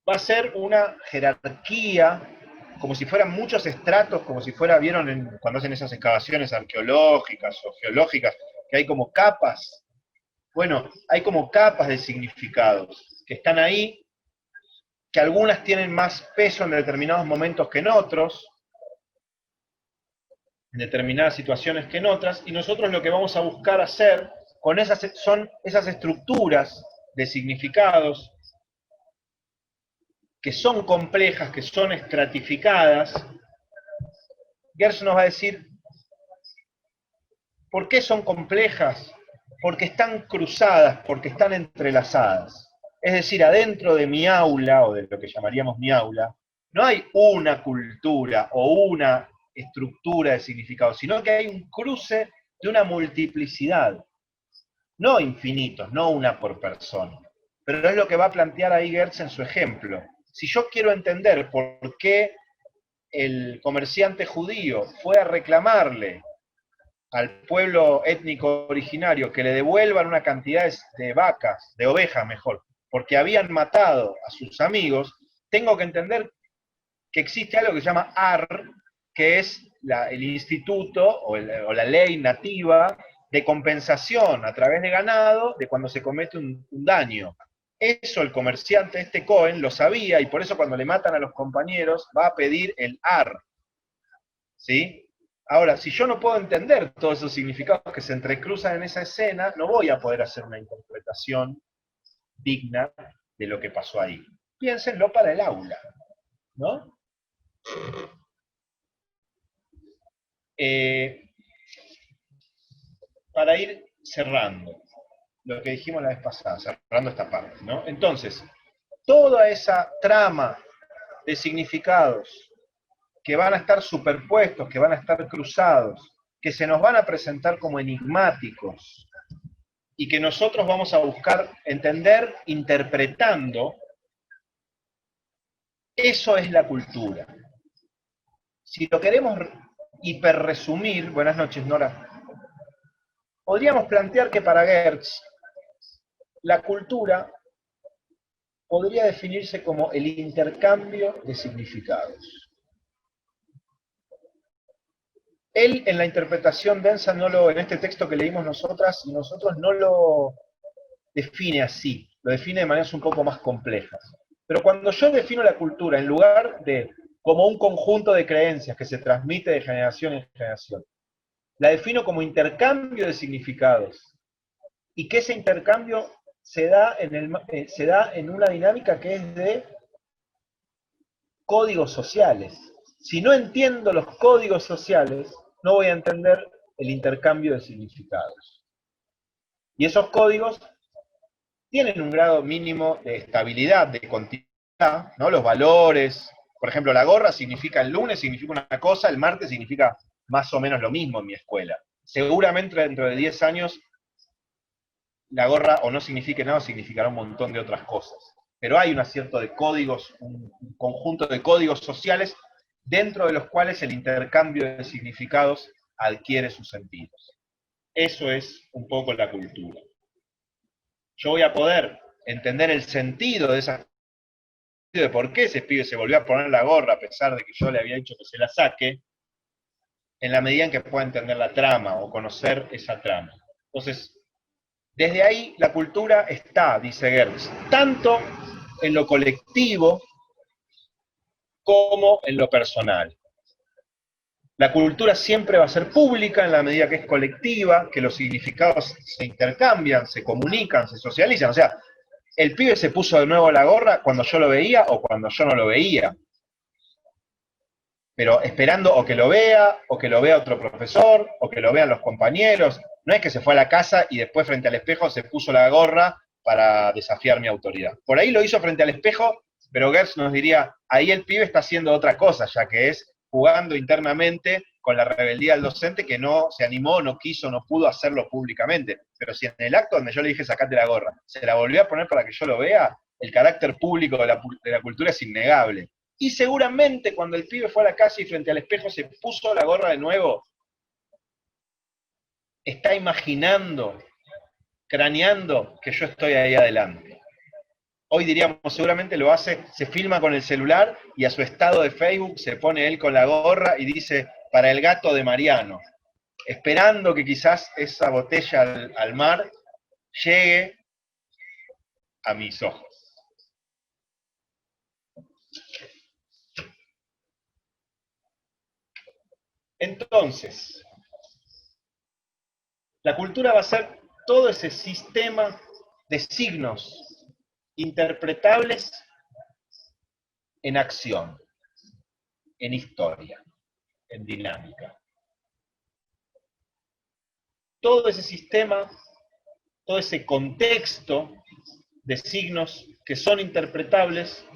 Speaker 1: va a ser una jerarquía, como si fueran muchos estratos, como si fuera, ¿vieron cuando hacen esas excavaciones arqueológicas o geológicas, que hay como capas? Bueno, hay como capas de significados que están ahí, que algunas tienen más peso en determinados momentos que en otros, en determinadas situaciones que en otras, y nosotros lo que vamos a buscar hacer con esas son esas estructuras de significados que son complejas, que son estratificadas. Gerson nos va a decir, ¿por qué son complejas? Porque están cruzadas, porque están entrelazadas. Es decir, adentro de mi aula, o de lo que llamaríamos mi aula, no hay una cultura o una estructura de significado, sino que hay un cruce de una multiplicidad. No infinitos, no una por persona. Pero es lo que va a plantear ahí Gertz en su ejemplo. Si yo quiero entender por qué el comerciante judío fue a reclamarle al pueblo étnico originario que le devuelvan una cantidad de vacas, de ovejas mejor, porque habían matado a sus amigos, tengo que entender que existe algo que se llama AR, que es el instituto o la ley nativa de compensación a través de ganado de cuando se comete un daño. Eso el comerciante, este Cohen, lo sabía, y por eso cuando le matan a los compañeros va a pedir el AR. ¿Sí? Ahora, si yo no puedo entender todos esos significados que se entrecruzan en esa escena, no voy a poder hacer una interpretación digna de lo que pasó ahí. Piénsenlo para el aula, ¿no? Para ir cerrando lo que dijimos la vez pasada, cerrando esta parte, ¿no? Entonces, toda esa trama de significados que van a estar superpuestos, que van a estar cruzados, que se nos van a presentar como enigmáticos y que nosotros vamos a buscar entender interpretando, eso es la cultura. Si lo queremos hiperresumir, buenas noches Nora, podríamos plantear que para Gertz la cultura podría definirse como el intercambio de significados. Él, en la interpretación densa, en este texto que leímos nosotros no lo define así, lo define de maneras un poco más complejas. Pero cuando yo defino la cultura, en lugar de como un conjunto de creencias que se transmite de generación en generación, la defino como intercambio de significados, y que ese intercambio se da en una dinámica que es de códigos sociales. Si no entiendo los códigos sociales, no voy a entender el intercambio de significados. Y esos códigos tienen un grado mínimo de estabilidad, de continuidad, ¿no? Los valores, por ejemplo, la gorra significa el lunes, significa una cosa, el martes significa más o menos lo mismo en mi escuela. Seguramente dentro de 10 años la gorra o no signifique nada, o significará un montón de otras cosas. Pero hay un acierto de códigos, un conjunto de códigos sociales dentro de los cuales el intercambio de significados adquiere sus sentidos. Eso es un poco la cultura. Yo voy a poder entender el sentido de esa de por qué ese pibe se volvió a poner la gorra a pesar de que yo le había dicho que se la saque, en la medida en que pueda entender la trama o conocer esa trama. Entonces, desde ahí la cultura está, dice Gertz, tanto en lo colectivo como en lo personal. La cultura siempre va a ser pública en la medida que es colectiva, que los significados se intercambian, se comunican, se socializan. O sea, el pibe se puso de nuevo la gorra cuando yo lo veía o cuando yo no lo veía. Pero esperando o que lo vea otro profesor, o que lo vean los compañeros. No es que se fue a la casa y después frente al espejo se puso la gorra para desafiar mi autoridad. Por ahí lo hizo frente al espejo, pero Gertz nos diría, ahí el pibe está haciendo otra cosa, ya que es jugando internamente con la rebeldía del docente que no se animó, no quiso, no pudo hacerlo públicamente. Pero si en el acto donde yo le dije sacate la gorra, se la volvió a poner para que yo lo vea, el carácter público de la cultura es innegable. Y seguramente cuando el pibe fue a la casa y frente al espejo se puso la gorra de nuevo, está imaginando, craneando que yo estoy ahí adelante. Hoy diríamos, seguramente lo hace, se filma con el celular y a su estado de Facebook se pone él con la gorra y dice, para el gato de Mariano, esperando que quizás esa botella al mar llegue a mis ojos. Entonces, la cultura va a ser todo ese sistema de signos interpretables en acción, en historia, en dinámica. Todo ese sistema, todo ese contexto de signos que son interpretables,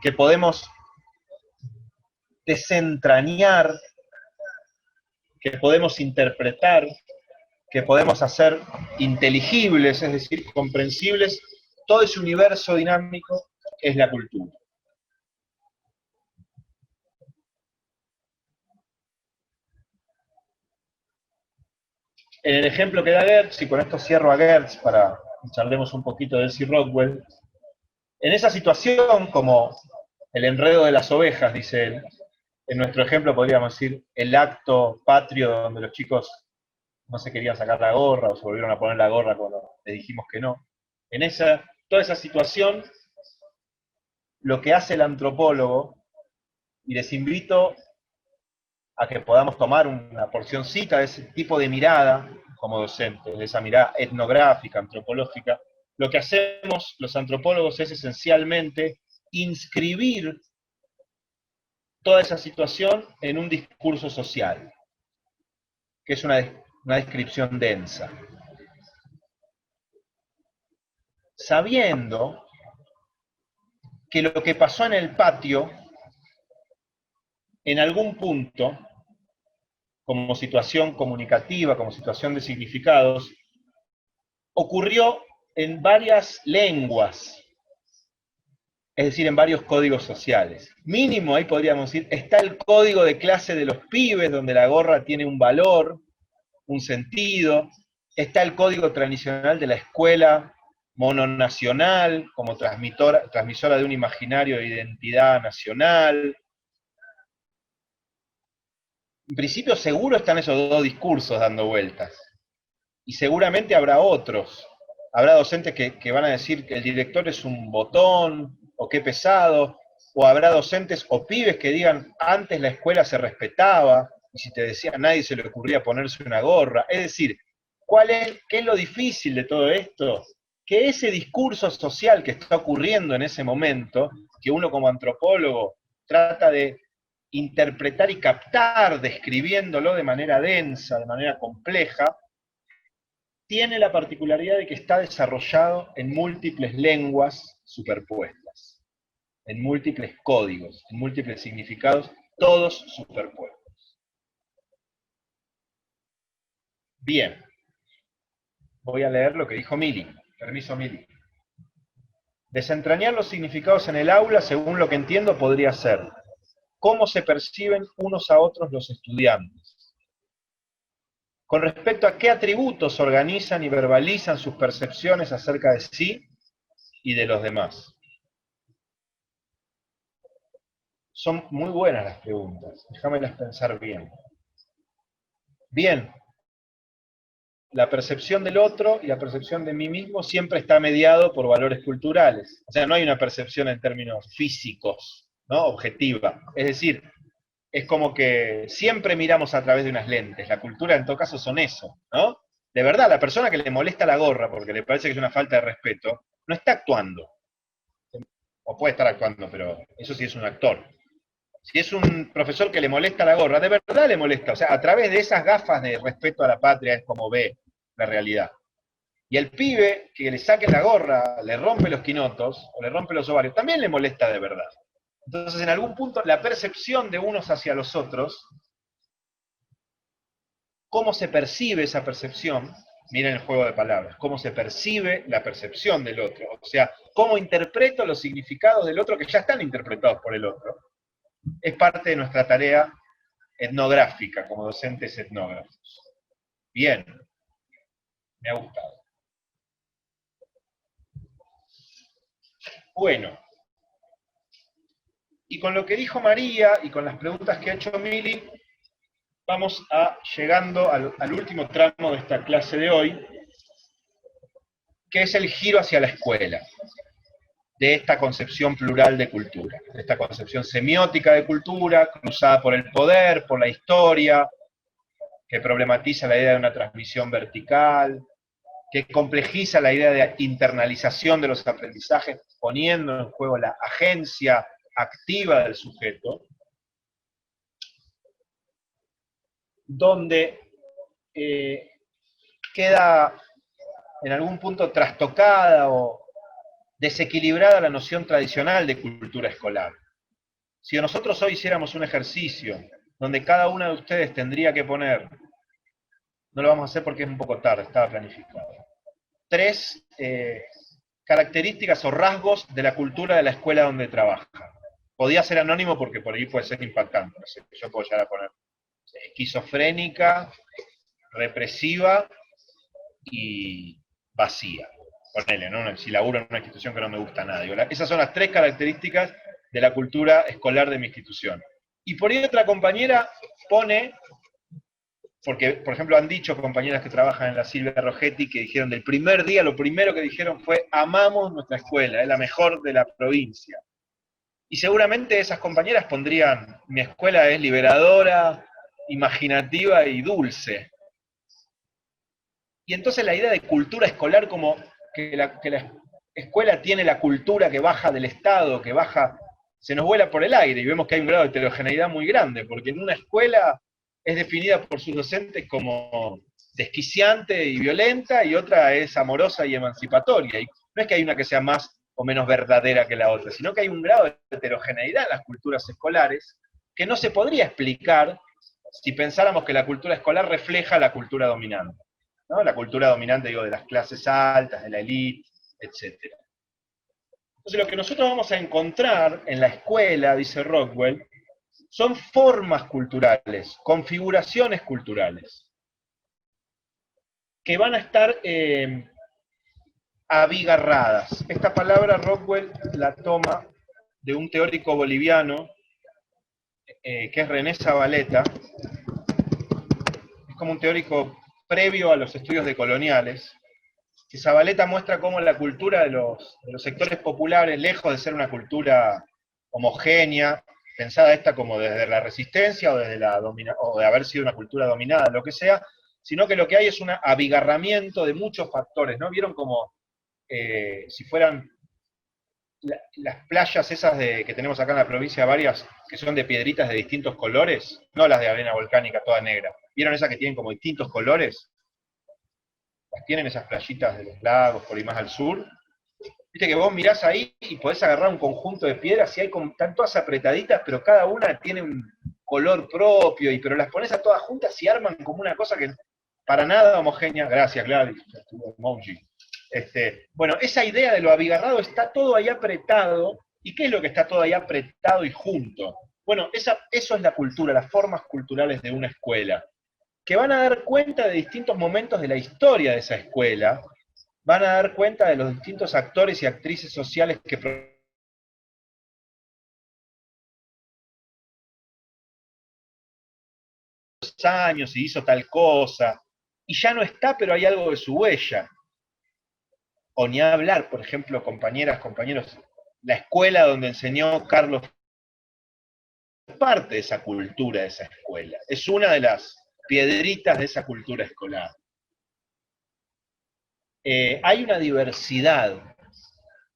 Speaker 1: que podemos desentrañar, que podemos interpretar, que podemos hacer inteligibles, es decir, comprensibles, todo ese universo dinámico es la cultura. En el ejemplo que da Gertz, y con esto cierro a Gertz para que charlemos un poquito de Elsie Rockwell, en esa situación, como el enredo de las ovejas, dice él, en nuestro ejemplo podríamos decir el acto patrio donde los chicos no se querían sacar la gorra o se volvieron a poner la gorra cuando les dijimos que no. En toda esa situación, lo que hace el antropólogo, y les invito a que podamos tomar una porcioncita de ese tipo de mirada como docentes, de esa mirada etnográfica, antropológica, lo que hacemos los antropólogos es esencialmente inscribir toda esa situación en un discurso social, que es una descripción densa. Sabiendo que lo que pasó en el patio, en algún punto, como situación comunicativa, como situación de significados, ocurrió en varias lenguas, es decir, en varios códigos sociales. Mínimo, ahí podríamos decir, está el código de clase de los pibes, donde la gorra tiene un valor, un sentido, está el código tradicional de la escuela mononacional, como transmisora de un imaginario de identidad nacional. En principio seguro están esos dos discursos dando vueltas. Y seguramente habrá otros. Habrá docentes que van a decir que el director es un botón, o qué pesado, o habrá docentes o pibes que digan, antes la escuela se respetaba, y si te decía a nadie se le ocurría ponerse una gorra. Es decir, ¿qué es lo difícil de todo esto? Que ese discurso social que está ocurriendo en ese momento, que uno como antropólogo trata de interpretar y captar, describiéndolo de manera densa, de manera compleja, tiene la particularidad de que está desarrollado en múltiples lenguas superpuestas, en múltiples códigos, en múltiples significados, todos superpuestos. Bien, voy a leer lo que dijo Mili. Permiso, Mili. Desentrañar los significados en el aula, según lo que entiendo, podría ser cómo se perciben unos a otros los estudiantes, con respecto a qué atributos organizan y verbalizan sus percepciones acerca de sí y de los demás. Son muy buenas las preguntas, déjamelas pensar bien. Bien, la percepción del otro y la percepción de mí mismo siempre está mediado por valores culturales. O sea, no hay una percepción en términos físicos, ¿no? Objetiva. Es decir, es como que siempre miramos a través de unas lentes. La cultura en todo caso son eso, ¿no? De verdad, la persona que le molesta la gorra porque le parece que es una falta de respeto, no está actuando. O puede estar actuando, pero eso sí es un actor. Si es un profesor que le molesta la gorra, de verdad le molesta. O sea, a través de esas gafas de respeto a la patria es como ve la realidad. Y el pibe que le saque la gorra, le rompe los quinotos o le rompe los ovarios, también le molesta de verdad. Entonces, en algún punto, la percepción de unos hacia los otros, cómo se percibe esa percepción, miren el juego de palabras, cómo se percibe la percepción del otro, o sea, cómo interpreto los significados del otro que ya están interpretados por el otro, es parte de nuestra tarea etnográfica como docentes etnógrafos. Bien, me ha gustado. Bueno, y con lo que dijo María y con las preguntas que ha hecho Mili, vamos llegando al último tramo de esta clase de hoy, que es el giro hacia la escuela, de esta concepción plural de cultura, de esta concepción semiótica de cultura, cruzada por el poder, por la historia, que problematiza la idea de una transmisión vertical, que complejiza la idea de internalización de los aprendizajes, poniendo en juego la agencia activa del sujeto, donde queda en algún punto trastocada o desequilibrada la noción tradicional de cultura escolar. Si nosotros hoy hiciéramos un ejercicio donde cada una de ustedes tendría que poner, no lo vamos a hacer porque es un poco tarde, estaba planificado, 3 características o rasgos de la cultura de la escuela donde trabaja. Podía ser anónimo porque por ahí puede ser impactante. No sé, yo puedo llegar a poner esquizofrénica, represiva y vacía. Ponele, ¿no? Si laburo en una institución que no me gusta nada. Digo, esas son las 3 características de la cultura escolar de mi institución. Y por ahí otra compañera pone, porque por ejemplo han dicho compañeras que trabajan en la Silvia Rogetti que dijeron del primer día, lo primero que dijeron fue amamos nuestra escuela, es la mejor de la provincia. Y seguramente esas compañeras pondrían mi escuela es liberadora, imaginativa y dulce. Y entonces la idea de cultura escolar como que la escuela tiene la cultura que baja del Estado, que baja, se nos vuela por el aire y vemos que hay un grado de heterogeneidad muy grande, porque en una escuela es definida por sus docentes como desquiciante y violenta y otra es amorosa y emancipatoria. Y no es que hay una que sea más o menos verdadera que la otra, sino que hay un grado de heterogeneidad en las culturas escolares que no se podría explicar si pensáramos que la cultura escolar refleja la cultura dominante, ¿no? La cultura dominante, digo, de las clases altas, de la élite, etc. Entonces, lo que nosotros vamos a encontrar en la escuela, dice Rockwell, son formas culturales, configuraciones culturales, que van a estar abigarradas. Esta palabra Rockwell la toma de un teórico boliviano, que es René Zavaleta, es como un teórico previo a los estudios decoloniales, que Zavaleta muestra cómo la cultura de los sectores populares, lejos de ser una cultura homogénea, pensada esta como desde la resistencia o, o de haber sido una cultura dominada, lo que sea, sino que lo que hay es un abigarramiento de muchos factores, ¿no? ¿Vieron como si fueran las playas esas que tenemos acá en la provincia, varias, que son de piedritas de distintos colores? No las de arena volcánica toda negra. ¿Vieron esas que tienen como distintos colores? Las tienen esas playitas de los lagos, por ahí más al sur. Viste que vos mirás ahí y podés agarrar un conjunto de piedras y hay como, están todas apretaditas, pero cada una tiene un color propio, pero las pones a todas juntas y arman como una cosa que para nada homogénea. Gracias, Gladys. Bueno, esa idea de lo abigarrado está todo ahí apretado. ¿Y qué es lo que está todo ahí apretado y junto? Bueno, eso es la cultura, las formas culturales de una escuela, que van a dar cuenta de distintos momentos de la historia de esa escuela, van a dar cuenta de los distintos actores y actrices sociales que años y hizo tal cosa, y ya no está, pero hay algo de su huella. O ni hablar, por ejemplo, compañeras, compañeros, la escuela donde enseñó Carlos es parte de esa cultura, de esa escuela. Es una de las piedritas de esa cultura escolar. Hay una diversidad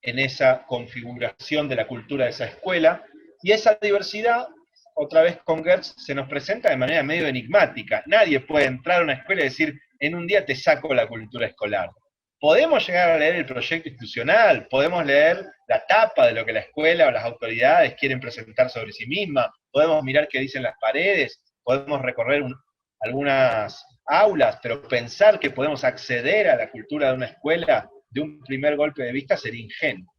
Speaker 1: en esa configuración de la cultura de esa escuela, y esa diversidad, otra vez con Goetz, se nos presenta de manera medio enigmática. Nadie puede entrar a una escuela y decir, en un día te saco la cultura escolar. Podemos llegar a leer el proyecto institucional, podemos leer la tapa de lo que la escuela o las autoridades quieren presentar sobre sí misma, podemos mirar qué dicen las paredes, podemos recorrer algunas aulas, pero pensar que podemos acceder a la cultura de una escuela de un primer golpe de vista sería ingenuo.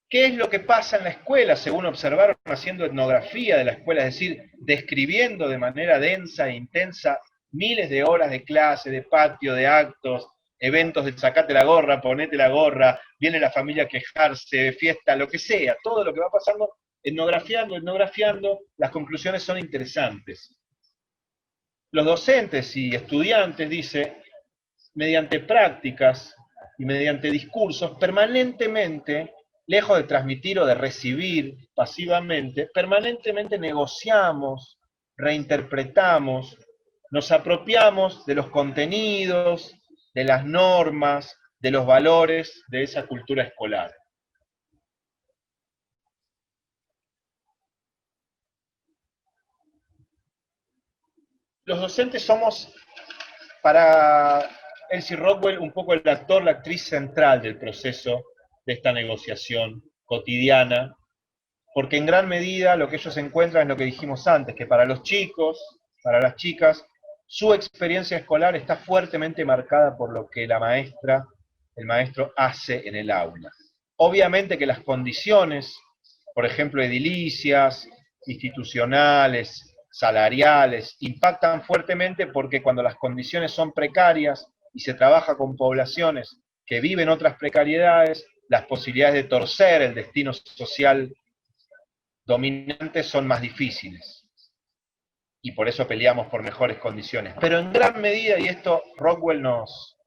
Speaker 1: ¿Qué es lo que pasa en la escuela, según observaron haciendo etnografía de la escuela? Es decir, describiendo de manera densa e intensa miles de horas de clase, de patio, de actos, eventos de sacate la gorra, ponete la gorra, viene la familia a quejarse, fiesta, lo que sea, todo lo que va pasando, etnografiando, las conclusiones son interesantes. Los docentes y estudiantes, dice, mediante prácticas y mediante discursos, permanentemente, lejos de transmitir o de recibir pasivamente, permanentemente negociamos, reinterpretamos, nos apropiamos de los contenidos, de las normas, de los valores de esa cultura escolar. Los docentes somos, para Elsie Rockwell, un poco el actor, la actriz central del proceso de esta negociación cotidiana, porque en gran medida lo que ellos encuentran es lo que dijimos antes, que para los chicos, para las chicas, su experiencia escolar está fuertemente marcada por lo que la maestra, el maestro hace en el aula. Obviamente que las condiciones, por ejemplo, edilicias, institucionales, salariales, impactan fuertemente porque cuando las condiciones son precarias y se trabaja con poblaciones que viven otras precariedades, las posibilidades de torcer el destino social dominante son más difíciles. Y por eso peleamos por mejores condiciones. Pero en gran medida, y esto Rockwell nos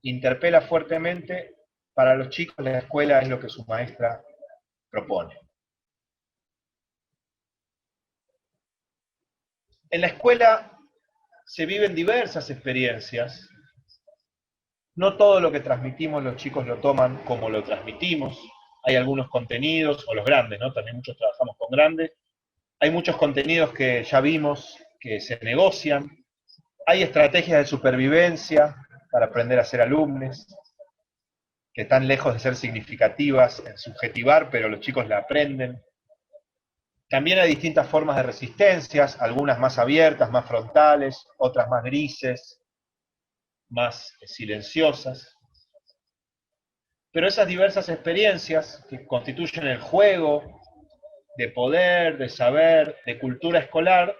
Speaker 1: interpela fuertemente, para los chicos la escuela es lo que su maestra propone. En la escuela se viven diversas experiencias. No todo lo que transmitimos los chicos lo toman como lo transmitimos. Hay algunos contenidos, o los grandes, ¿no? También muchos trabajamos con grandes. Hay muchos contenidos que ya vimos que se negocian. Hay estrategias de supervivencia para aprender a ser alumnos, que están lejos de ser significativas en subjetivar, pero los chicos la aprenden. También hay distintas formas de resistencias, algunas más abiertas, más frontales, otras más grises, más silenciosas. Pero esas diversas experiencias que constituyen el juego de poder, de saber, de cultura escolar,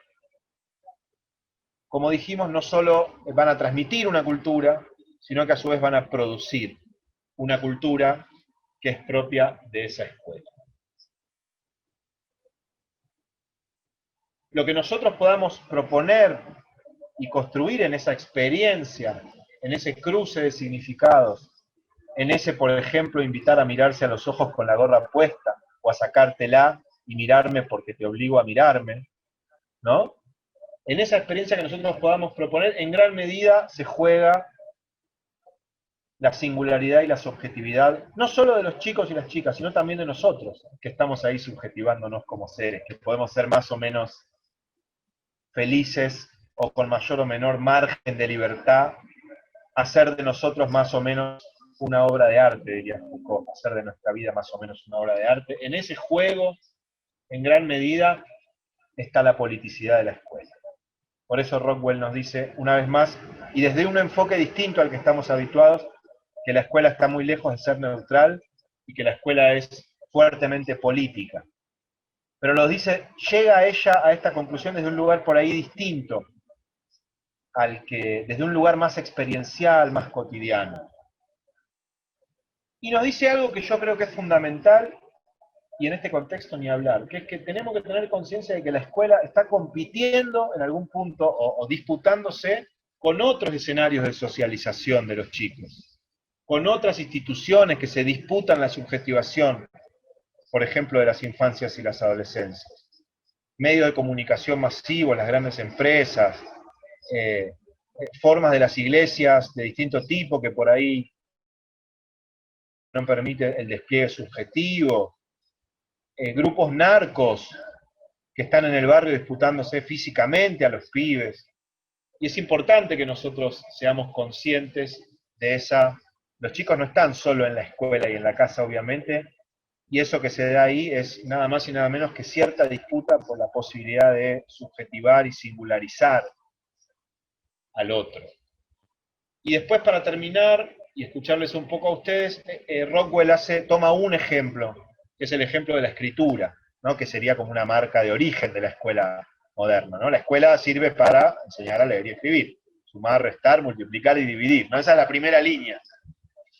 Speaker 1: como dijimos, no solo van a transmitir una cultura, sino que a su vez van a producir una cultura que es propia de esa escuela. Lo que nosotros podamos proponer y construir en esa experiencia, en ese cruce de significados, en ese, por ejemplo, invitar a mirarse a los ojos con la gorra puesta, o a sacártela y mirarme porque te obligo a mirarme, ¿no? En esa experiencia que nosotros podamos proponer, en gran medida se juega la singularidad y la subjetividad, no solo de los chicos y las chicas, sino también de nosotros, que estamos ahí subjetivándonos como seres, que podemos ser más o menos felices o con mayor o menor margen de libertad, hacer de nosotros más o menos una obra de arte, diría Foucault, hacer de nuestra vida más o menos una obra de arte. En ese juego, en gran medida, está la politicidad de la escuela. Por eso Rockwell nos dice, una vez más, y desde un enfoque distinto al que estamos habituados, que la escuela está muy lejos de ser neutral y que la escuela es fuertemente política. Pero lo dice, llega ella a esta conclusión desde un lugar por ahí distinto, desde un lugar más experiencial, más cotidiano. Y nos dice algo que yo creo que es fundamental y en este contexto ni hablar, que es que tenemos que tener conciencia de que la escuela está compitiendo en algún punto o disputándose con otros escenarios de socialización de los chicos, con otras instituciones que se disputan la subjetivación, por ejemplo, de las infancias y las adolescencias. Medios de comunicación masivos, las grandes empresas, formas de las iglesias de distinto tipo que por ahí no permiten el despliegue subjetivo, grupos narcos que están en el barrio disputándose físicamente a los pibes. Y es importante que nosotros seamos conscientes de esa... Los chicos no están solo en la escuela y en la casa, obviamente, y eso que se da ahí es nada más y nada menos que cierta disputa por la posibilidad de subjetivar y singularizar al otro. Y después, para terminar, y escucharles un poco a ustedes, Rockwell toma un ejemplo, que es el ejemplo de la escritura, ¿no? Que sería como una marca de origen de la escuela moderna, ¿no? La escuela sirve para enseñar a leer y escribir, sumar, restar, multiplicar y dividir, ¿no? Esa es la primera línea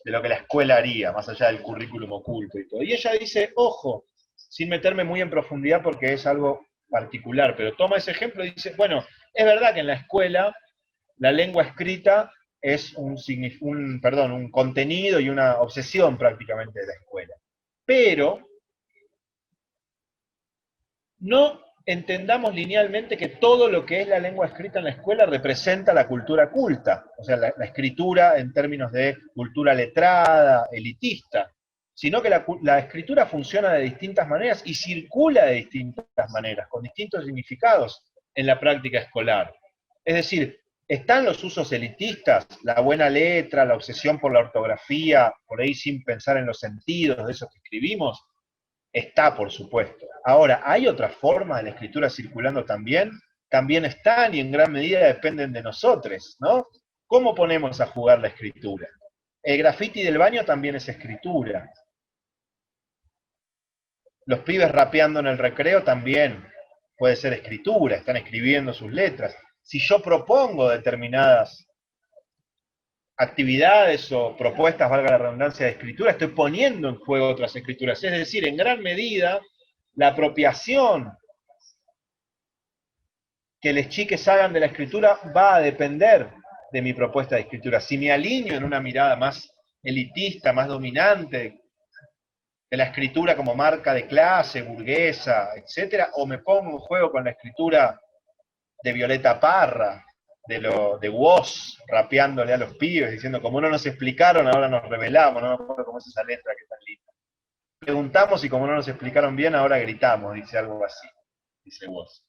Speaker 1: de lo que la escuela haría, más allá del currículum oculto y todo. Y ella dice, ojo, sin meterme muy en profundidad porque es algo particular, pero toma ese ejemplo y dice, bueno, es verdad que en la escuela la lengua escrita es un contenido y una obsesión prácticamente de la escuela. Pero no entendamos linealmente que todo lo que es la lengua escrita en la escuela representa la cultura culta, o sea, la escritura en términos de cultura letrada, elitista, sino que la escritura funciona de distintas maneras y circula de distintas maneras, con distintos significados en la práctica escolar. Es decir, están los usos elitistas, la buena letra, la obsesión por la ortografía, por ahí sin pensar en los sentidos de eso que escribimos. Está, por supuesto. Ahora, ¿hay otras formas de la escritura circulando también? También están y en gran medida dependen de nosotros, ¿no? ¿Cómo ponemos a jugar la escritura? El graffiti del baño también es escritura. Los pibes rapeando en el recreo también puede ser escritura, están escribiendo sus letras. Si yo propongo determinadas actividades o propuestas, valga la redundancia, de escritura, estoy poniendo en juego otras escrituras. Es decir, en gran medida, la apropiación que los chiques hagan de la escritura va a depender de mi propuesta de escritura. Si me alineo en una mirada más elitista, más dominante, de la escritura como marca de clase, burguesa, etcétera, o me pongo en juego con la escritura de Violeta Parra, de Woz, rapeándole a los pibes, diciendo, como no nos explicaron, ahora nos revelamos, no me acuerdo cómo es esa letra que es tan linda. Preguntamos y como no nos explicaron bien, ahora gritamos, dice algo así, dice Woz.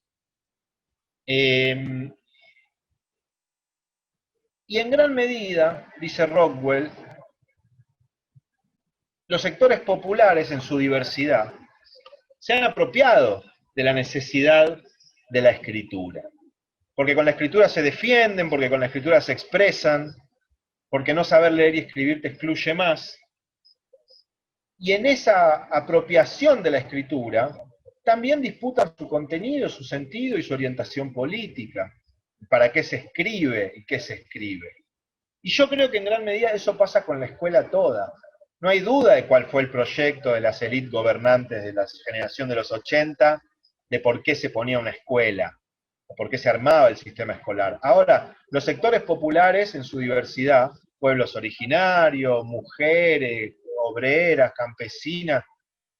Speaker 1: Y en gran medida, dice Rockwell, los sectores populares en su diversidad se han apropiado de la necesidad de la escritura. Porque con la escritura se defienden, porque con la escritura se expresan, porque no saber leer y escribir te excluye más. Y en esa apropiación de la escritura, también disputan su contenido, su sentido y su orientación política. ¿Para qué se escribe y qué se escribe? Y yo creo que en gran medida eso pasa con la escuela toda. No hay duda de cuál fue el proyecto de las élites gobernantes de la generación de los 80, de por qué se ponía una escuela, o por qué se armaba el sistema escolar. Ahora, los sectores populares en su diversidad, pueblos originarios, mujeres, obreras, campesinas,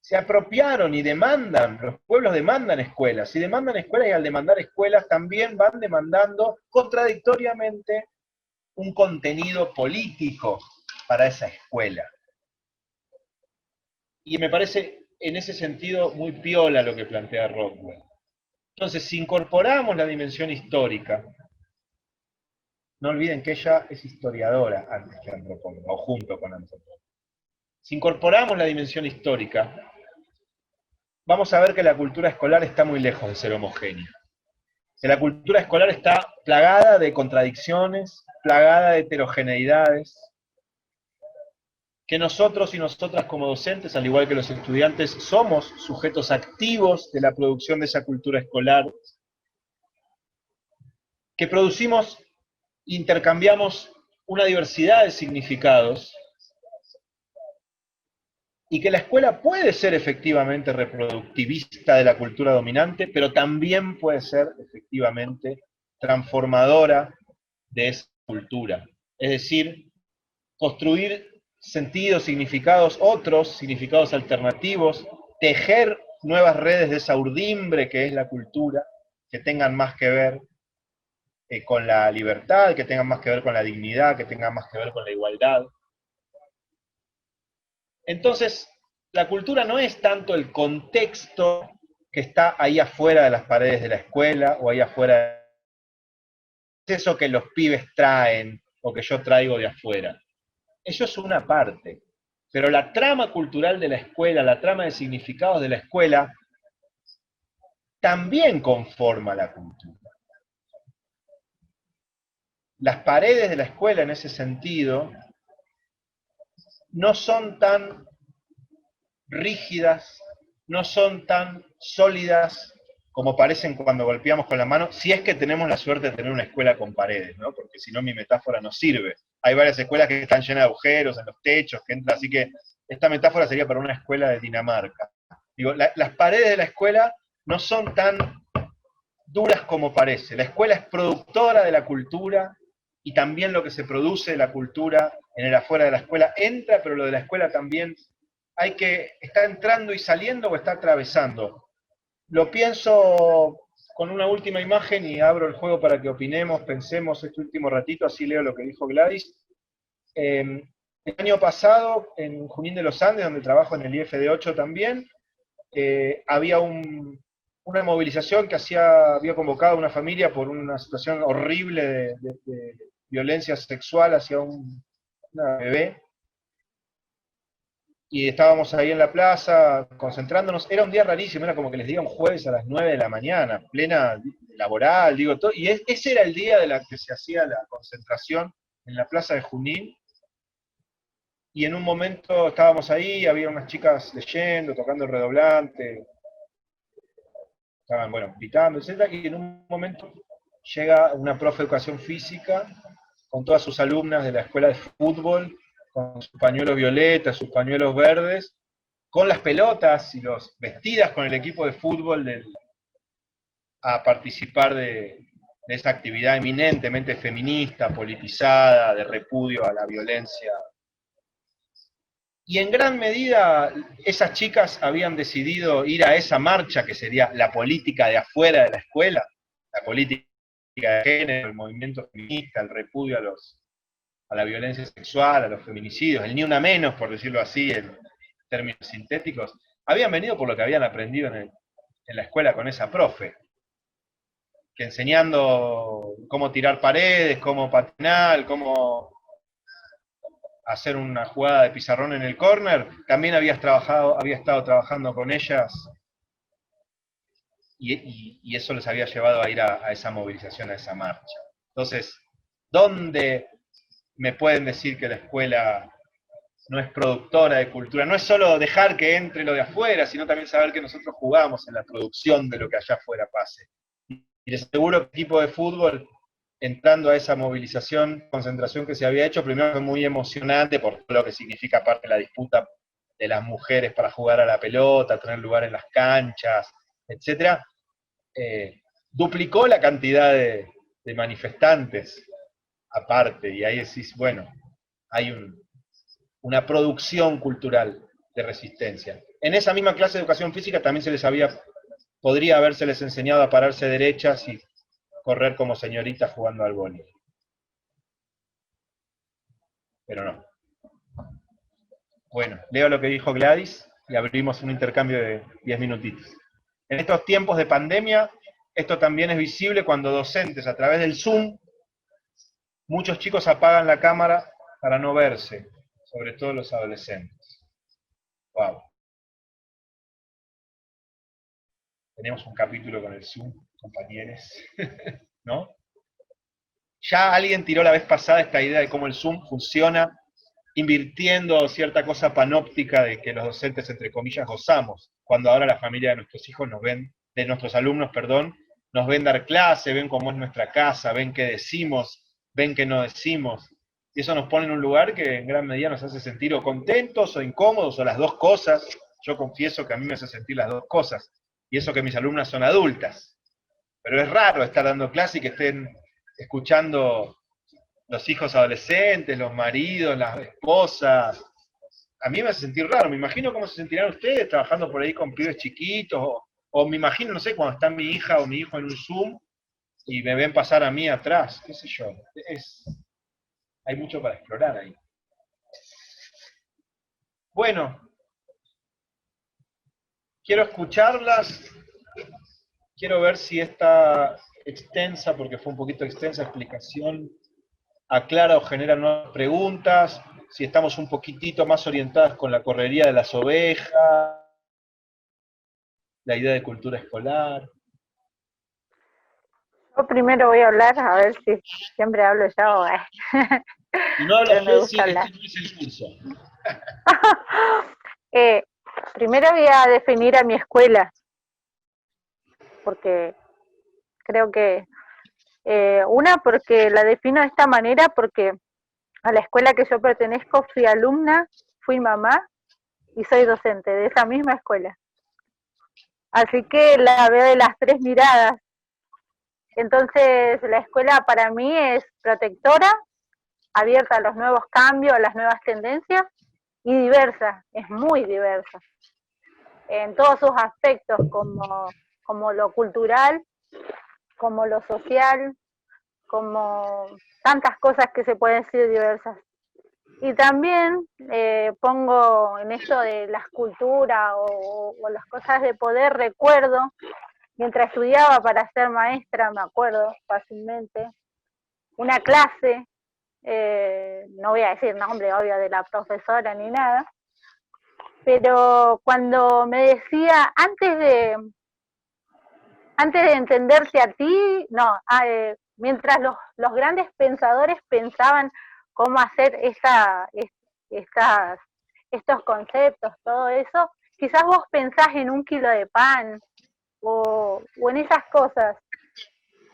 Speaker 1: se apropiaron y demandan, los pueblos demandan escuelas, y al demandar escuelas también van demandando contradictoriamente un contenido político para esa escuela. Y me parece en ese sentido muy piola lo que plantea Rockwell. Entonces, si incorporamos la dimensión histórica, no olviden que ella es historiadora antes que antropóloga, o junto con antropóloga. Si incorporamos la dimensión histórica, vamos a ver que la cultura escolar está muy lejos de ser homogénea. Que la cultura escolar está plagada de contradicciones, plagada de heterogeneidades, que nosotros y nosotras como docentes, al igual que los estudiantes, somos sujetos activos de la producción de esa cultura escolar, que producimos, intercambiamos una diversidad de significados, y que la escuela puede ser efectivamente reproductivista de la cultura dominante, pero también puede ser efectivamente transformadora de esa cultura. Es decir, construir sentidos, significados, otros significados alternativos, tejer nuevas redes de esa urdimbre que es la cultura, que tengan más que ver con la libertad, que tengan más que ver con la dignidad, que tengan más que ver con la igualdad. Entonces, la cultura no es tanto el contexto que está ahí afuera de las paredes de la escuela o ahí afuera, es eso que los pibes traen o que yo traigo de afuera. Eso es una parte. Pero la trama cultural de la escuela, la trama de significados de la escuela, también conforma la cultura. Las paredes de la escuela, en ese sentido, no son tan rígidas, no son tan sólidas como parecen cuando golpeamos con la mano, si es que tenemos la suerte de tener una escuela con paredes, ¿no? Porque si no mi metáfora no sirve. Hay varias escuelas que están llenas de agujeros en los techos, así que esta metáfora sería para una escuela de Dinamarca. Digo, las paredes de la escuela no son tan duras como parece. La escuela es productora de la cultura y también lo que se produce de la cultura en el afuera de la escuela entra, pero lo de la escuela también hay que estar entrando y saliendo o está atravesando. Lo pienso con una última imagen y abro el juego para que opinemos, pensemos este último ratito, así leo lo que dijo Gladys. El año pasado, en Junín de los Andes, donde trabajo en el IFD8 también, había una movilización que había convocado a una familia por una situación horrible de violencia sexual hacia una bebé. Y estábamos ahí en la plaza, concentrándonos. Era un día rarísimo, era como que les diga un jueves a las 9 de la mañana, plena laboral, digo, todo. Y ese era el día de la que se hacía la concentración en la plaza de Junín. Y en un momento estábamos ahí, había unas chicas leyendo, tocando el redoblante, estaban, bueno, pitando, etc. Y en un momento llega una profe de educación física con todas sus alumnas de la escuela de fútbol, con sus pañuelos violetas, sus pañuelos verdes, con las pelotas y los vestidas con el equipo de fútbol a participar de esa actividad eminentemente feminista, politizada, de repudio a la violencia. Y en gran medida esas chicas habían decidido ir a esa marcha que sería la política de afuera de la escuela, la política de género, el movimiento feminista, el repudio a la violencia sexual, a los feminicidios, el ni una menos, por decirlo así, en términos sintéticos, habían venido por lo que habían aprendido en la escuela con esa profe, que enseñando cómo tirar paredes, cómo patinar, cómo hacer una jugada de pizarrón en el córner, también había estado trabajando con ellas y eso les había llevado a ir a esa movilización, a esa marcha. Entonces, ¿dónde me pueden decir que la escuela no es productora de cultura? No es solo dejar que entre lo de afuera, sino también saber que nosotros jugamos en la producción de lo que allá afuera pase. Y les aseguro que el equipo de fútbol, entrando a esa movilización, concentración que se había hecho, primero fue muy emocionante por todo lo que significa aparte la disputa de las mujeres para jugar a la pelota, tener lugar en las canchas, etc. Duplicó la cantidad de manifestantes aparte, y ahí decís, bueno, hay una producción cultural de resistencia. En esa misma clase de educación física también podría habérseles enseñado a pararse derechas y correr como señoritas jugando al vóley. Pero no. Bueno, leo lo que dijo Gladys y abrimos un intercambio de 10 minutitos. En estos tiempos de pandemia, esto también es visible cuando docentes a través del Zoom, muchos chicos apagan la cámara para no verse, sobre todo los adolescentes. Wow. Tenemos un capítulo con el Zoom, compañeros, ¿no? Ya alguien tiró la vez pasada esta idea de cómo el Zoom funciona, invirtiendo cierta cosa panóptica de que los docentes, entre comillas, gozamos, cuando ahora la familia de nuestros hijos nos ven, de nuestros alumnos, perdón, nos ven dar clase, ven cómo es nuestra casa, ven qué decimos, ven qué no decimos. Y eso nos pone en un lugar que en gran medida nos hace sentir o contentos o incómodos o las dos cosas. Yo confieso que a mí me hace sentir las dos cosas. Y eso que mis alumnas son adultas. Pero es raro estar dando clase y que estén escuchando los hijos adolescentes, los maridos, las esposas. A mí me hace sentir raro. Me imagino cómo se sentirán ustedes trabajando por ahí con pibes chiquitos. O me imagino, no sé, cuando está mi hija o mi hijo en un Zoom y me ven pasar a mí atrás. ¿Qué sé yo? Hay mucho para explorar ahí. Bueno, quiero escucharlas. Quiero ver si esta extensa, porque fue un poquito extensa explicación, aclara o genera nuevas preguntas, si estamos un poquitito más orientadas con la correría de las ovejas, la idea de cultura escolar.
Speaker 4: Yo primero voy a hablar, a ver si siempre hablo yo.
Speaker 1: Y no hablo
Speaker 4: Pero me
Speaker 1: yo,
Speaker 4: gusta
Speaker 1: sí,
Speaker 4: hablar.
Speaker 1: este no es el curso.
Speaker 4: Primero voy a definir a mi escuela, porque creo que porque la defino de esta manera, porque a la escuela que yo pertenezco fui alumna, fui mamá y soy docente de esa misma escuela. Así que la veo de las tres miradas. Entonces la escuela para mí es protectora, abierta a los nuevos cambios, a las nuevas tendencias y diversa, es muy diversa en todos sus aspectos, como lo cultural, como lo social, como tantas cosas que se pueden decir diversas. Y también pongo en esto de las culturas o las cosas de poder, recuerdo, mientras estudiaba para ser maestra, me acuerdo fácilmente, una clase, no voy a decir nombre obvio de la profesora ni nada, pero cuando me decía, antes de entenderte a ti, no, mientras los grandes pensadores pensaban cómo hacer estos conceptos, todo eso, quizás vos pensás en un kilo de pan o en esas cosas.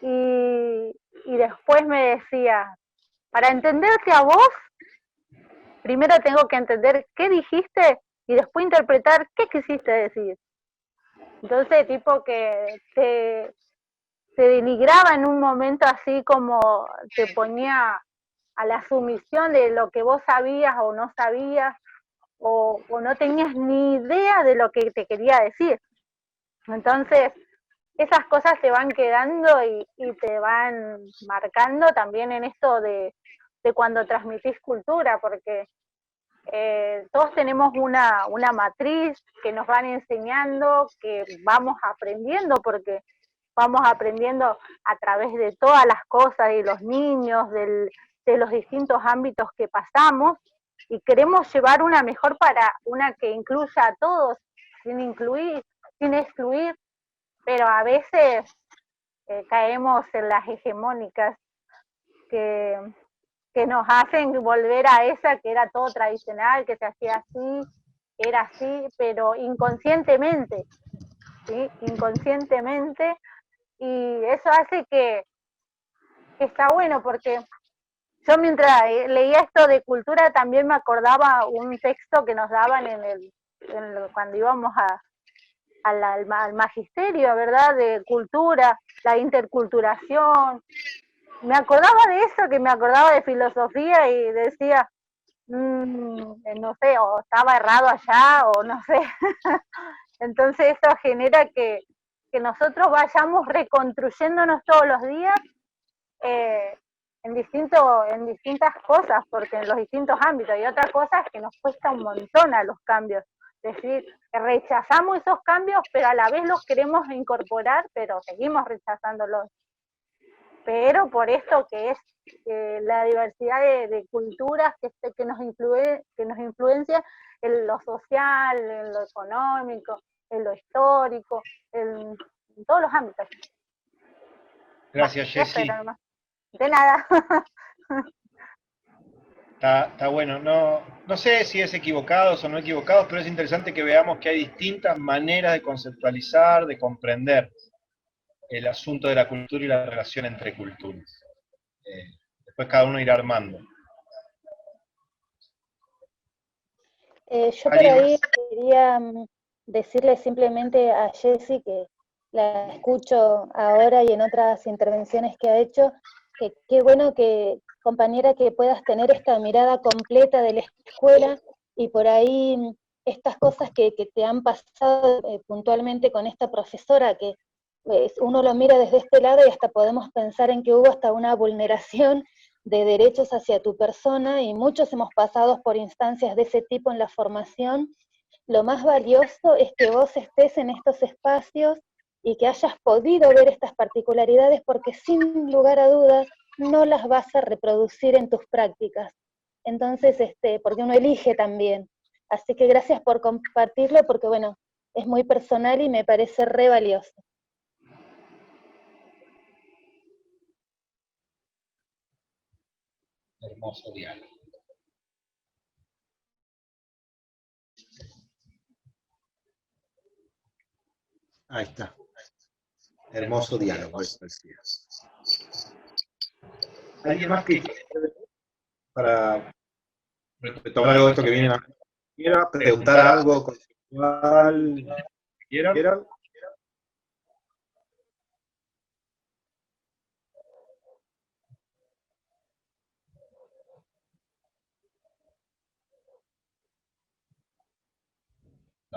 Speaker 4: Y después me decía, para entenderte a vos, primero tengo que entender qué dijiste y después interpretar qué quisiste decir. Entonces, tipo que te denigraba en un momento así como te ponía a la sumisión de lo que vos sabías o no sabías o no tenías ni idea de lo que te quería decir. Entonces, esas cosas te van quedando y te van marcando también en esto de cuando transmitís cultura, porque todos tenemos una matriz que nos van enseñando, que vamos aprendiendo, porque vamos aprendiendo a través de todas las cosas, de los niños, de los distintos ámbitos que pasamos, y queremos llevar una mejor para una que incluya a todos, sin incluir, sin excluir, pero a veces caemos en las hegemónicas que nos hacen volver a esa que era todo tradicional, que se hacía así, era así, pero inconscientemente, ¿sí? Inconscientemente, y eso hace que está bueno, porque yo mientras leía esto de cultura también me acordaba un texto que nos daban cuando íbamos al magisterio, ¿verdad? De cultura, la interculturación. Me acordaba de eso, que me acordaba de filosofía y decía, no sé, o estaba errado allá, o no sé. Entonces eso genera que nosotros vayamos reconstruyéndonos todos los días en distintas cosas, porque en los distintos ámbitos, y otra cosa es que nos cuesta un montón a los cambios. Es decir, rechazamos esos cambios, pero a la vez los queremos incorporar, pero seguimos rechazándolos. Pero por esto que es la diversidad de culturas que nos influencia en lo social, en lo económico, en lo histórico, en todos los ámbitos.
Speaker 1: Gracias, Jessy.
Speaker 4: De nada.
Speaker 1: Está bueno. No sé si es equivocados o no equivocados, pero es interesante que veamos que hay distintas maneras de conceptualizar, de comprender el asunto de la cultura y la relación entre culturas. Después cada uno irá armando.
Speaker 3: Yo por ahí quería decirle simplemente a Jessie, que la escucho ahora y en otras intervenciones que ha hecho, que qué bueno que, compañera, que puedas tener esta mirada completa de la escuela y por ahí estas cosas que te han pasado puntualmente con esta profesora, que uno lo mira desde este lado y hasta podemos pensar en que hubo hasta una vulneración de derechos hacia tu persona, y muchos hemos pasado por instancias de ese tipo en la formación. Lo más valioso es que vos estés en estos espacios y que hayas podido ver estas particularidades, porque sin lugar a dudas no las vas a reproducir en tus prácticas. Entonces, porque uno elige también. Así que gracias por compartirlo, porque bueno, es muy personal y me parece re valioso.
Speaker 1: Hermoso diálogo.
Speaker 5: Ahí está. Hermoso diálogo, eso decía. ¿Alguien más que para retomar algo de esto que viene a quiera preguntar algo conceptual? ¿Quieran?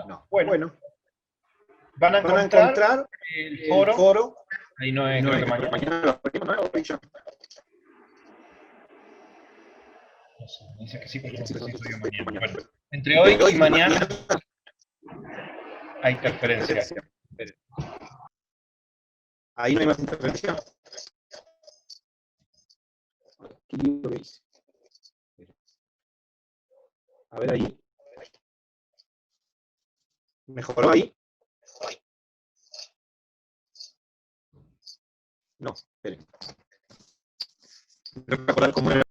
Speaker 5: No. Bueno.
Speaker 1: Van a encontrar
Speaker 5: el
Speaker 1: el
Speaker 5: foro.
Speaker 1: Ahí no es, creo que mañana.
Speaker 5: lo ponemos, ¿no?
Speaker 1: No sé, me dice que sí, pero no sé si soy mañana. Bueno, entre hoy y mañana hay interferencia.
Speaker 5: Ahí no hay más interferencia. A ver ahí. ¿Mejoró ahí? No, esperen. Tengo que acordar cómo era.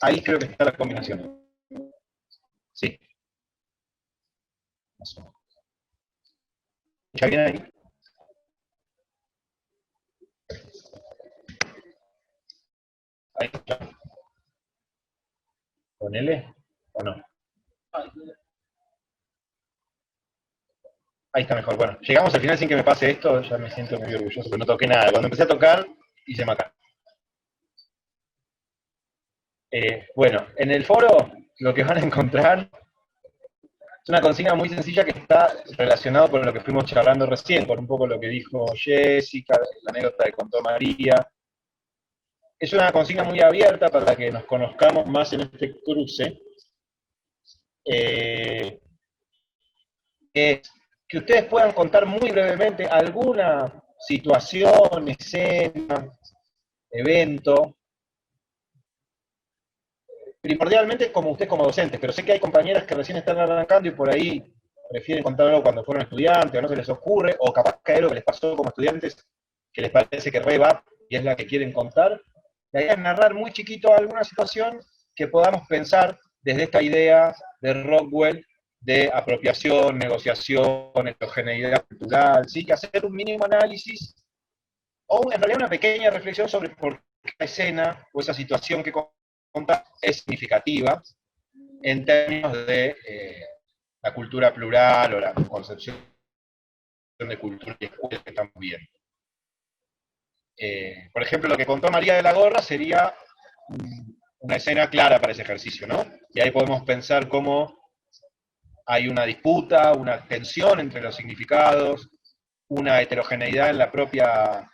Speaker 1: Ahí creo que está la combinación. Sí. ¿Ya viene ahí? Ahí está. ¿Con L o no? Ahí está mejor. Bueno, llegamos al final sin que me pase esto, ya me siento muy orgulloso, porque no toqué nada. Cuando empecé a tocar, hice maca. Bueno, en el foro lo que van a encontrar es una consigna muy sencilla que está relacionado con lo que fuimos charlando recién, con un poco lo que dijo Jessica, la anécdota que contó María. Es una consigna muy abierta para que nos conozcamos más en este cruce. Es que ustedes puedan contar muy brevemente alguna situación, escena, evento, primordialmente como ustedes como docentes, pero sé que hay compañeras que recién están arrancando y por ahí prefieren contar algo cuando fueron estudiantes, o no se les ocurre, o capaz que hay algo que les pasó como estudiantes que les parece que re va y es la que quieren contar. La idea es narrar muy chiquito alguna situación que podamos pensar desde esta idea de Rockwell de apropiación, negociación, heterogeneidad cultural, ¿sí? Que hacer un mínimo análisis o en realidad una pequeña reflexión sobre por qué la escena o esa situación que contar es significativa en términos de la cultura plural o la concepción de cultura y escuela que estamos viendo. Por ejemplo, lo que contó María de la Gorra sería una escena clara para ese ejercicio, ¿no? Y ahí podemos pensar cómo hay una disputa, una tensión entre los significados, una heterogeneidad en la propia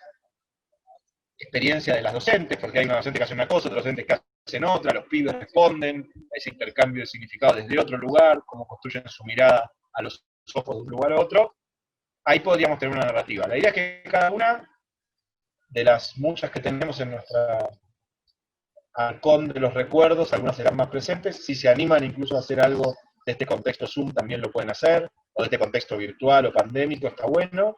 Speaker 1: experiencia de las docentes, porque hay una docente que hace una cosa, otros docentes que hacen otra, los pibes responden a ese intercambio de significados desde otro lugar, cómo construyen su mirada a los ojos de un lugar a otro. Ahí podríamos tener una narrativa. La idea es que cada una de las muchas que tenemos en nuestra arcón de los recuerdos, algunas serán más presentes, si se animan incluso a hacer algo de este contexto Zoom también lo pueden hacer, o de este contexto virtual o pandémico, está bueno,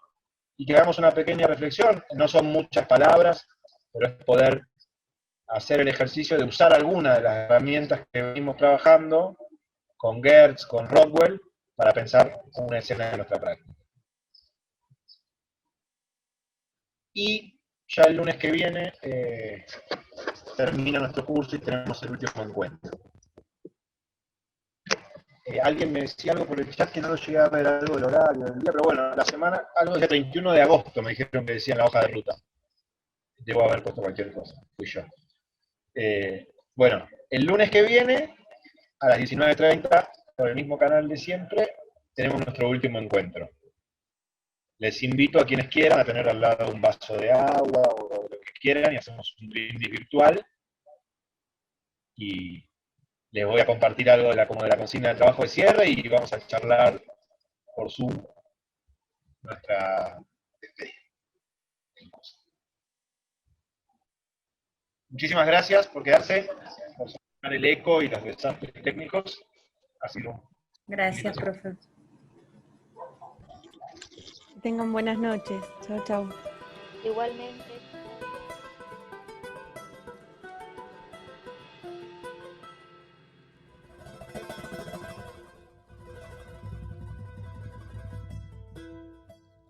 Speaker 1: y que hagamos una pequeña reflexión, no son muchas palabras, pero es poder hacer el ejercicio de usar alguna de las herramientas que venimos trabajando con Gertz, con Rockwell, para pensar una escena de nuestra práctica. Y ya el lunes que viene termina nuestro curso y tenemos el último encuentro. Alguien me decía algo por el chat que no lo llegué a ver, algo del horario del día, pero bueno, la semana, algo del 31 de agosto me dijeron que decía en la hoja de ruta. Debo haber puesto cualquier cosa, fui yo. Bueno, el lunes que viene, a las 19:30, por el mismo canal de siempre, tenemos nuestro último encuentro. Les invito a quienes quieran a tener al lado un vaso de agua o lo que quieran y hacemos un brindis virtual. Y les voy a compartir algo de la consigna de trabajo de cierre y vamos a charlar por Zoom nuestra despedida. Muchísimas gracias por quedarse, por solucionar el eco y los desastres técnicos. Ha sido
Speaker 6: Gracias, profe. Tengan buenas noches. Chao, chao.
Speaker 3: Igualmente.